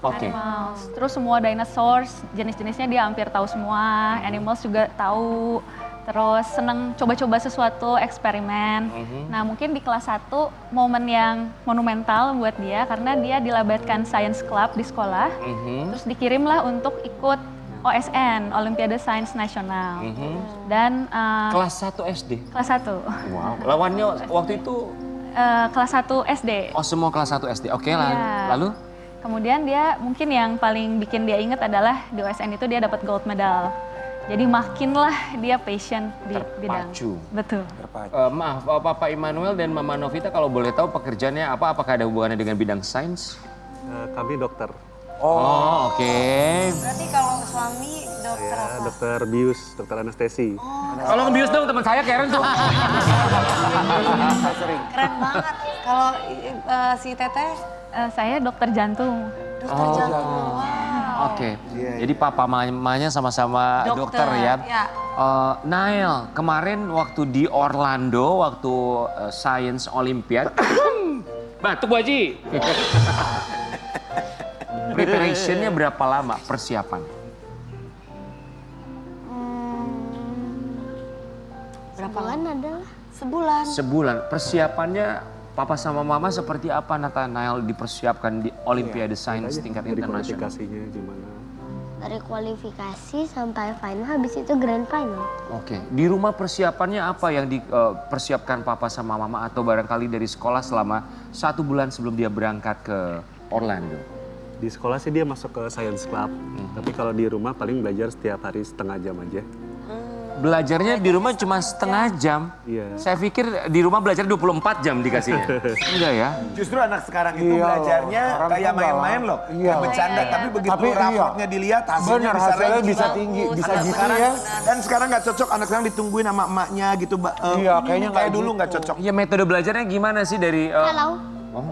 Oke. Animals. Terus semua dinosaurs, jenis-jenisnya dia hampir tahu semua. Animals juga tahu. Terus seneng coba-coba sesuatu, eksperimen. Nah mungkin di kelas 1 momen yang monumental buat dia karena dia dilabatkan science club di sekolah. Terus dikirimlah untuk ikut OSN, Olimpiade Sains Nasional. Dan Kelas 1 SD? kelas 1. Wow. Lawannya waktu itu? Kelas 1 SD. Oh semua kelas 1 SD. Oke lah. Iya. Lalu? Kemudian dia mungkin yang paling bikin dia ingat adalah di OSN itu dia dapat gold medal. Jadi makinlah dia passion di bidang. Terpacu. Betul. Maaf, Papa Immanuel dan Mama Novita kalau boleh tahu pekerjaannya apa? Apakah ada hubungannya dengan bidang sains? Kami dokter. Oh, oke. Berarti kalau suami dokter Saya apa? dokter bius, dokter anestesi. Kalau ngebius dong teman saya Karen tuh. Keren banget. Kalau si Teteh Saya dokter jantung. dokter jantung. Wow. Oke. Jadi papa mamanya sama-sama dokter ya. Ya. Nael, kemarin waktu di Orlando, waktu Science Olympiad. Batuk Bu Haji. Preparationnya berapa lama persiapan? Berapa Bulan adalah Sebulan. Sebulan. Persiapannya papa sama mama seperti apa Nathanael dipersiapkan di Olimpiade Sains tingkat Dari internasional? kualifikasinya gimana? dari kualifikasi sampai final, habis itu grand final. Oke, di rumah persiapannya apa yang dipersiapkan papa sama mama atau barangkali dari sekolah selama 1 bulan sebelum dia berangkat ke Orlando? Di sekolah sih dia masuk ke science club, tapi kalau di rumah paling belajar setiap hari setengah jam aja. Belajarnya di rumah cuma setengah jam. Iya. Saya pikir di rumah belajar 24 jam dikasihnya. Enggak ya? Justru anak sekarang itu Iya loh, belajarnya orang kayak tua. main-main loh. Iya. Kayak bercanda, tapi begitu Tapi iya. raportnya dilihat hasilnya Benar, bisa hasilnya ranking. bisa tinggi, bisa Anak gitu sekarang- ya. Dan sekarang nggak cocok anak sekarang ditungguin sama emaknya gitu. Iya, kayaknya nggak kayak dulu gitu. nggak cocok. Iya, metode belajarnya gimana sih dari...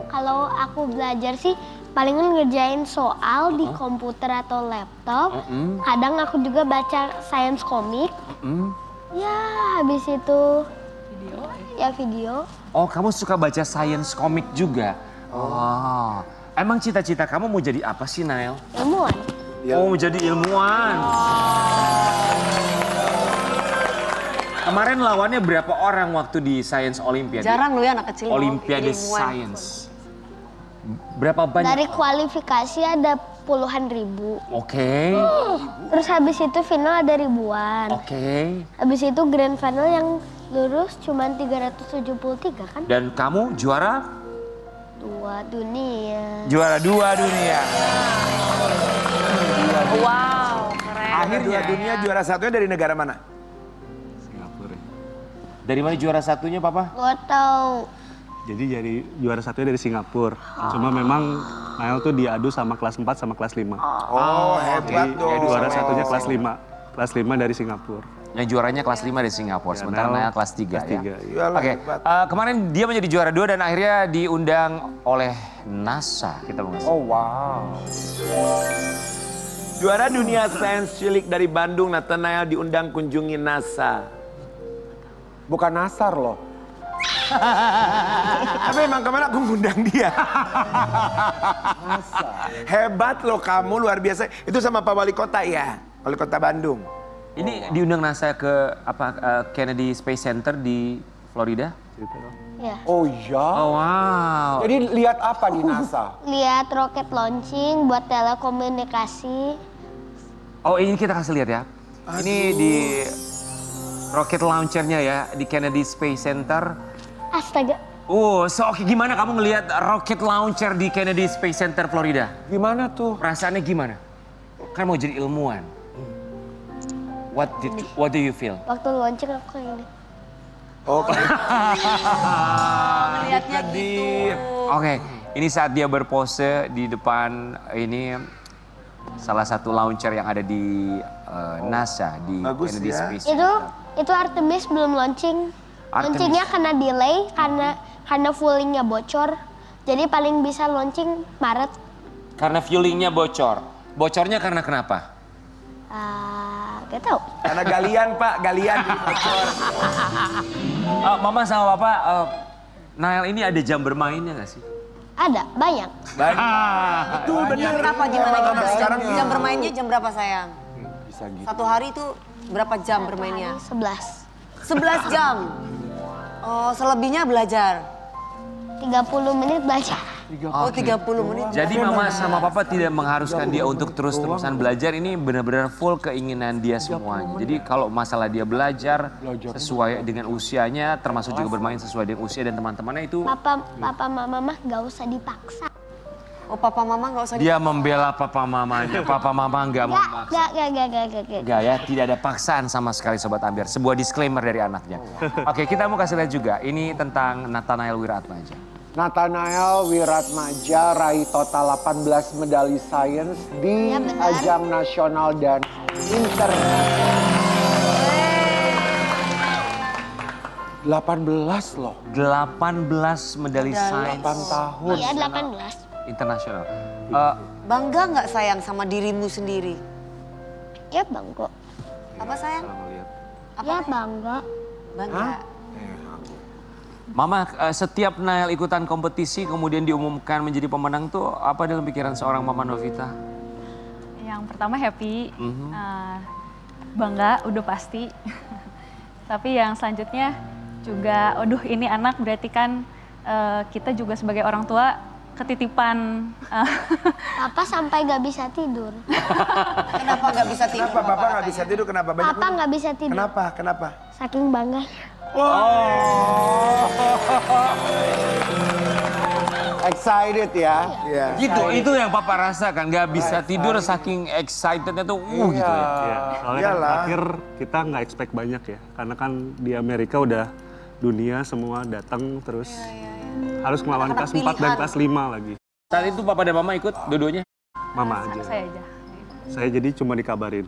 Kalau aku belajar sih palingan ngerjain soal di komputer atau laptop. Kadang aku juga baca science komik. Ya, habis itu video. Oh, kamu suka baca science komik juga? Oh. Emang cita-cita kamu mau jadi apa sih, Nael? Ilmuwan. Oh, mau jadi ilmuwan. Kemarin lawannya berapa orang waktu di Science Olympiad? Jarang lu ya anak kecil mau Olimpiade ilmuwan. Science. Berapa banyak? Dari kualifikasi ada puluhan ribu. Oke. Terus habis itu final ada ribuan. Oke. Habis itu grand final yang lurus cuma 373 kan? Dan kamu juara? 2 dunia. Juara 2 dunia. Wow, keren. Akhir dua dunia juara satunya dari negara mana? Dari mana juara satunya, Papa? Gak tahu. Jadi juara satunya dari Singapura. Cuma memang Nael tuh diadu sama kelas 4 sama kelas 5. Oh, hebat Jadi dong. juara satunya kelas 5. Kelas 5 dari Singapura. Yang juaranya kelas 5 dari Singapura, Ya, sementara Nael Nael kelas 3 kelas ya. 3, iya. Iyalah, Oke, hebat. kemarin dia menjadi juara 2 dan akhirnya diundang oleh NASA. Kita mengasih. Oh wow. Juara dunia sains cilik dari Bandung, Nathanael diundang kunjungi NASA. Bukan Nasar loh. Tapi emang kemana aku ngundang dia. Hebat loh kamu, luar biasa. Itu sama Pak Wali Kota ya, Wali Kota Bandung. Ini diundang NASA ke Kennedy Space Center di Florida? Ya. Oh iya. Oh wow. Jadi lihat apa di NASA? Lihat roket launching buat telekomunikasi. Oh ini kita kasih lihat ya. Ini di rocket launchernya ya di Kennedy Space Center. Astaga. Oke, gimana kamu ngelihat rocket launcher di Kennedy Space Center Florida? Gimana tuh? Perasaannya gimana? Kan mau jadi ilmuwan. What do you feel? Waktu launching aku ini. Oh, Melihatnya gitu. Oke, ini saat dia berpose di depan ini salah satu launcher yang ada di NASA di Bagus Kennedy ya. Space Center. Itu Artemis belum launching. Artemis. Launchingnya kena delay karena fuelingnya bocor. Jadi paling bisa launching Maret. Karena fuelingnya bocor. Bocornya karena kenapa? Gak tahu. karena galian Pak, galian di bocor. Mama sama Papa, Nael ini ada jam bermainnya nggak sih? Ada, banyak. Betul bener. Berapa gimana Anak-anak gimana? sekarang Jam bermainnya jam berapa sayang? Bisa gitu. Satu hari itu berapa jam bermainnya? 11. 11 jam. Oh, selebihnya belajar. 30 menit belajar. Oh, 30 menit. Jadi Mama sama Papa tidak mengharuskan dia untuk terus-terusan belajar. Ini benar-benar full keinginan dia semuanya. Jadi kalau masalah dia belajar sesuai dengan usianya, termasuk juga bermain sesuai dengan usia dan teman-temannya itu. Papa mama mah gak usah dipaksa. Oh, papa mama nggak usah. Dia membela papa mamanya. Papa mama nggak memaksa. Gak. Enggak ya, tidak ada paksaan sama sekali Sobat Ambiar. Sebuah disclaimer dari anaknya. Oke, kita mau kasih lihat juga. Ini tentang Nathanael Wiratmaja. Nathanael Wiratmaja raih total 18 medali sains di Ya, benar. ajang nasional dan internasional. 18 loh. 18 medali sains 8 tahun. Iya 18. internasional. Bangga nggak sayang sama dirimu sendiri? Ya bangga. Apa sayang? Ya bangga. Bangga. Mama, setiap Nael ikutan kompetisi kemudian diumumkan menjadi pemenang tuh apa dalam pikiran seorang Mama Novita? Yang pertama happy, bangga udah pasti. Tapi yang selanjutnya juga, aduh ini anak berarti kan kita juga sebagai orang tua ketitipan. Papa sampai gak bisa tidur. Kenapa nggak bisa tidur? Kenapa Bapak nggak bisa tidur? Kenapa? Banyak Papa gak bisa tidur. Kenapa? Kenapa? Saking bangga. Excited ya. Iya. Gitu, itu yang Papa rasakan, gak bisa tidur saking excitednya tuh gitu ya. Iya, soalnya kan Iyalah. terakhir kita nggak expect banyak ya. Karena kan di Amerika udah dunia semua datang terus harus melawan Anak-anak kelas 4 dan pilihan. kelas 5 lagi. Saat itu Papa dan Mama ikut dua-duanya. Mama aja. Saya aja. Saya jadi cuma dikabarin.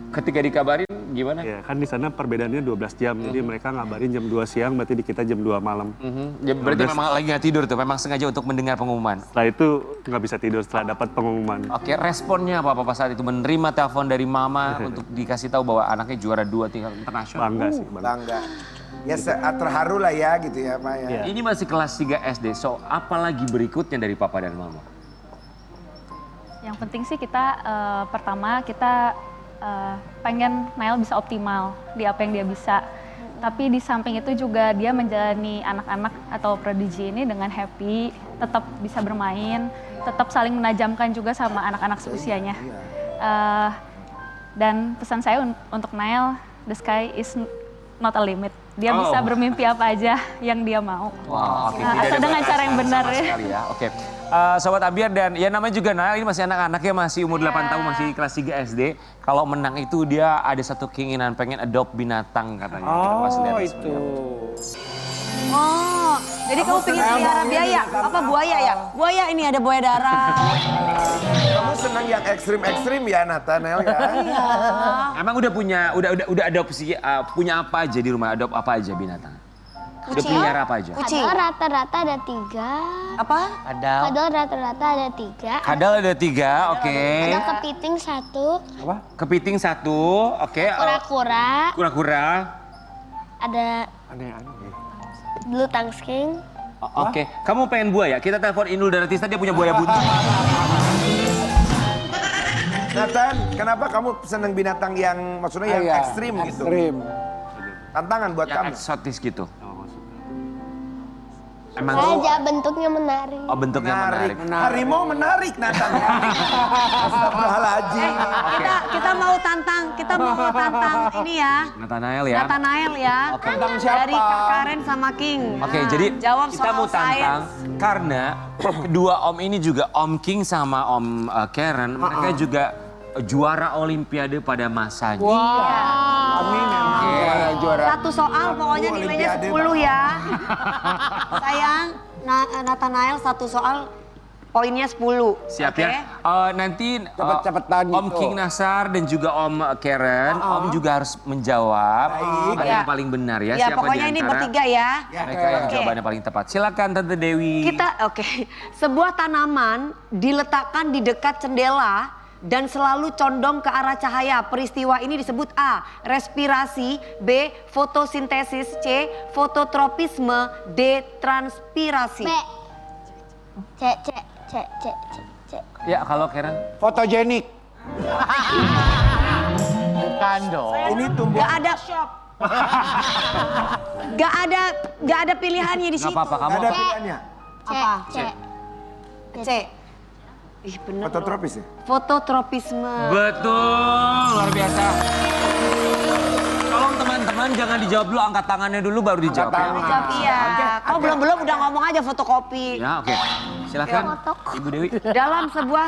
Ketika dikabarin gimana? Ya kan di sana perbedaannya 12 jam. Jadi mereka ngabarin jam 2 siang berarti di kita jam 2 malam. Ya, berarti memang lagi gak tidur tuh, memang sengaja untuk mendengar pengumuman. Setelah itu nggak bisa tidur setelah dapat pengumuman. Oke, responnya apa Papa saat itu menerima telepon dari Mama untuk dikasih tahu bahwa anaknya juara 2 tingkat internasional? Bangga sih, bangga. Bangga. Ya terharu lah ya gitu ya Pak ya. Iya. Ini masih kelas 3 SD, so apa lagi berikutnya dari Papa dan Mama? Yang penting sih kita pertama kita pengen Nael bisa optimal di apa yang dia bisa. Tapi di samping itu juga dia menjalani anak-anak atau prodigy ini dengan happy, tetap bisa bermain, tetap saling menajamkan juga sama anak-anak seusianya. Dan pesan saya untuk Nael, the sky is not a limit. Dia bisa bermimpi apa aja yang dia mau. Wah, oke. Nah, Tidak asal ada dengan cara yang batasan benar sama ya. sekali ya. Oke. Sobat Ambiar dan ya namanya juga Nael, ini masih anak-anak ya, masih umur 8 tahun, masih kelas 3 SD. Kalau menang itu dia ada satu keinginan pengen adopt binatang katanya. Kita masih lihat seperti apa. Oh, jadi kamu pengen pelihara biaya? Apa buaya ya? Buaya ini ada buaya darat. Kamu senang yang ekstrim-ekstrim ya Nathanael ya? Emang udah adopsi punya apa aja di rumah? Adopt apa aja binatang? Udah pelihara apa aja? Kucing. Kadal rata-rata ada 3. Apa? Kadal. Kadal rata-rata ada 3. Kadal ada 3, oke. Ada kepiting 1. Kepiting 1, oke. Kura-kura. Kura-kura. Ada blue tongue skink. Oke, kamu pengen buaya? Kita telepon Inul Daratista, dia punya buaya buntu. Nathan, kenapa kamu senang binatang yang maksudnya yang ekstrim gitu? Ekstrim. Tantangan buat Yang kamu. eksotis gitu. Emang Aja bentuknya menarik. oh, bentuknya menarik. Harimau menarik Nathan ya. Astagfirullahaladzim. Kita mau tantang ini ya. Nathanael ya. Nathanael ya. Tantang siapa? Dari Kak Karen sama King. Oke, Nah, jadi jawab kita soal mau tantang science. karena kedua om ini juga Om King sama Om Karen, mereka juga juara Olimpiade pada masanya. Amin emang juara. Satu soal pokoknya nilainya 10 ya. Sayang, Nathanael satu soal poinnya 10. Siap Oke? ya. Nanti Cepet-cepetan Om gitu. King Nasar dan juga Om Karen, Om juga harus menjawab mana yang paling benar ya. Ya Siapa pokoknya di ini antara bertiga ya. mereka yang Oke. jawabannya paling tepat. Silakan Tante Dewi. Sebuah tanaman diletakkan di dekat jendela dan selalu condong ke arah cahaya. Peristiwa ini disebut A. Respirasi, B. Fotosintesis, C. Fototropisme, D. Transpirasi. B. C. Ya kalau Karen. Fotogenik. Bukan dong. Ini tumbuh. Gak ada pilihannya di Gak situ. apa-apa kamu. Ada pilihannya. Apa? C. C. Ih bener. Fototropis ya? Fototropisme. Betul, luar biasa. Tolong teman-teman jangan dijawab dulu, angkat tangannya dulu baru dijawab. Iya. Oh belum udah ngomong aja fotokopi. Ya oke, silakan Ibu Dewi. Dalam sebuah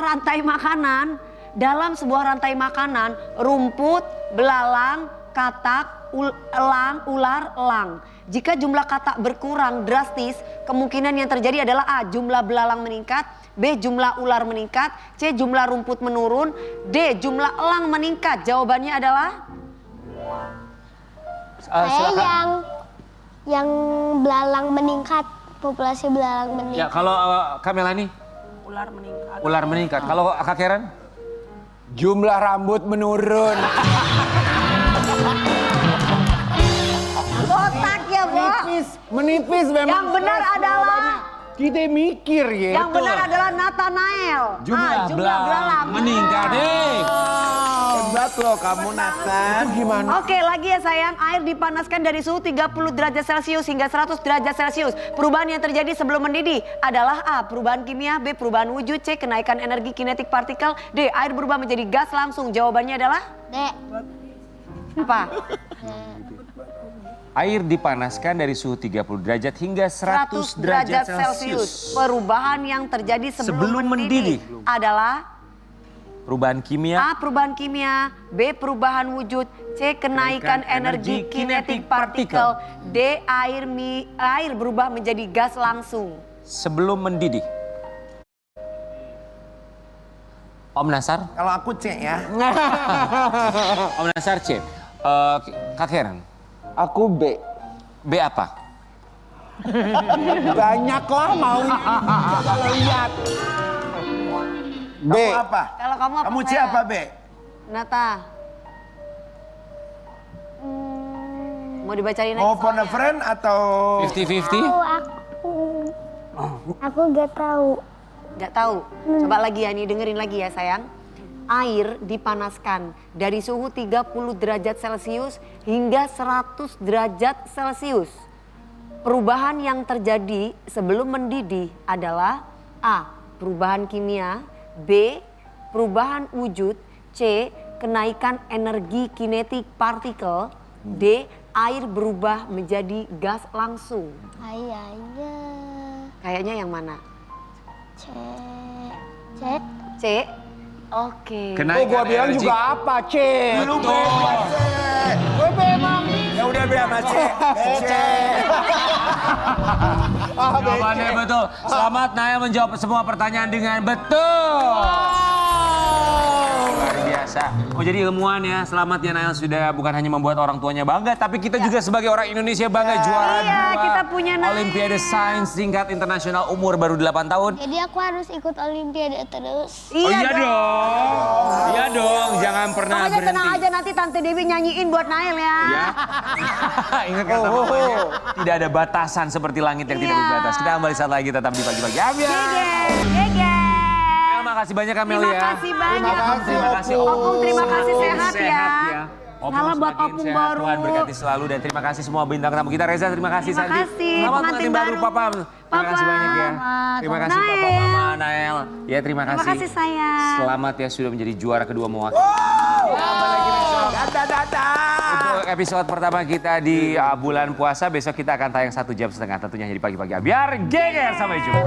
rantai makanan, rumput, belalang, katak, elang, ular, elang. Jika jumlah katak berkurang drastis, kemungkinan yang terjadi adalah A. Jumlah belalang meningkat, B. Jumlah ular meningkat, C. Jumlah rumput menurun, D. Jumlah elang meningkat. Jawabannya adalah? Saya yang belalang meningkat, populasi belalang meningkat. Ya kalau Kak Melani? Ular meningkat. Kalau Kak Karen? Jumlah rambut menurun. Botak ya, Bo. Menipis memang. Yang benar adalah? Kita mikir gitu. Yang benar adalah Nathanael. Jumlah belalang meningkat. Hebat loh kamu Nathan. Itu gimana? Oke, lagi ya sayang. Air dipanaskan dari suhu 30 derajat Celcius hingga 100 derajat Celcius. Perubahan yang terjadi sebelum mendidih adalah A. Perubahan kimia, B. Perubahan wujud, C. Kenaikan energi kinetik partikel, D. Air berubah menjadi gas langsung. Jawabannya adalah? D. Apa? Air dipanaskan dari suhu 30 derajat hingga 100 derajat Celcius. Perubahan yang terjadi sebelum mendidih adalah? Perubahan kimia. A. Perubahan kimia, B. Perubahan wujud, C. Kenaikan energi kinetik partikel, D. Air berubah menjadi gas langsung. Sebelum mendidih. Om Nasar? Kalau aku C ya. Om Nasar C. Kak Karen? Aku B. B apa? Banyak lah maunya. Kalau lihat. B. Kamu apa? Kalau kamu apa? Kamu C sayang? apa B? Nata. Mau dibacain lagi Mau phone a soalnya? friend atau 50-50? Aku gak tahu. Gak tahu. Coba lagi ya, nih dengerin lagi ya sayang. Air dipanaskan dari suhu 30 derajat Celcius hingga 100 derajat Celcius. Perubahan yang terjadi sebelum mendidih adalah A. Perubahan kimia, B. Perubahan wujud, C. Kenaikan energi kinetik partikel, D. air berubah menjadi gas langsung? Ayahnya. Kayaknya yang mana? C. C. Oke. Oh, gua bilang juga apa, C? Belum bebas, C. Gue memang. Ya udah bebas, C. C. Jawabannya betul. Selamat Nael menjawab semua pertanyaan dengan betul. Luar biasa. Oh jadi ilmuwan ya, selamat ya Nael sudah bukan hanya membuat orang tuanya bangga, tapi kita juga sebagai orang Indonesia bangga juara Iya, 2 kita punya Nael. Olimpiade Sains tingkat internasional umur baru 8 tahun. Jadi aku harus ikut Olimpiade terus. Oh iya dong. Iya dong, jangan pernah Pokoknya berhenti. tenang aja, nanti Tante Dewi nyanyiin buat Nael ya. Ya. Ingat kata mamanya, tidak ada batasan seperti langit yang tidak Iya. berbatas. Kita kembali saat lagi tetap di pagi-pagi. Ambiar. Gege. Mel, makasih banyak Mel Terima ya. kasih banyak. Terima kasih Opung, terima kasih sehat ya. Opung Salam buat semakin Opung sehat, baru. Tuhan berkati selalu dan terima kasih semua bintang tamu kita. Reza terima kasih. Terima Santi. kasih, Selamat pengantin pengantin baru baru. Papa. Terima kasih Papa. banyak ya. Terima kasih Papa, Nael. Mama, Nael. Ya terima kasih. Terima kasih sayang. Selamat ya sudah menjadi juara kedua mewakili. Untuk episode pertama kita di bulan puasa, besok kita akan tayang 1,5 jam tentunya di pagi-pagi. Biar geger, sampai jumpa.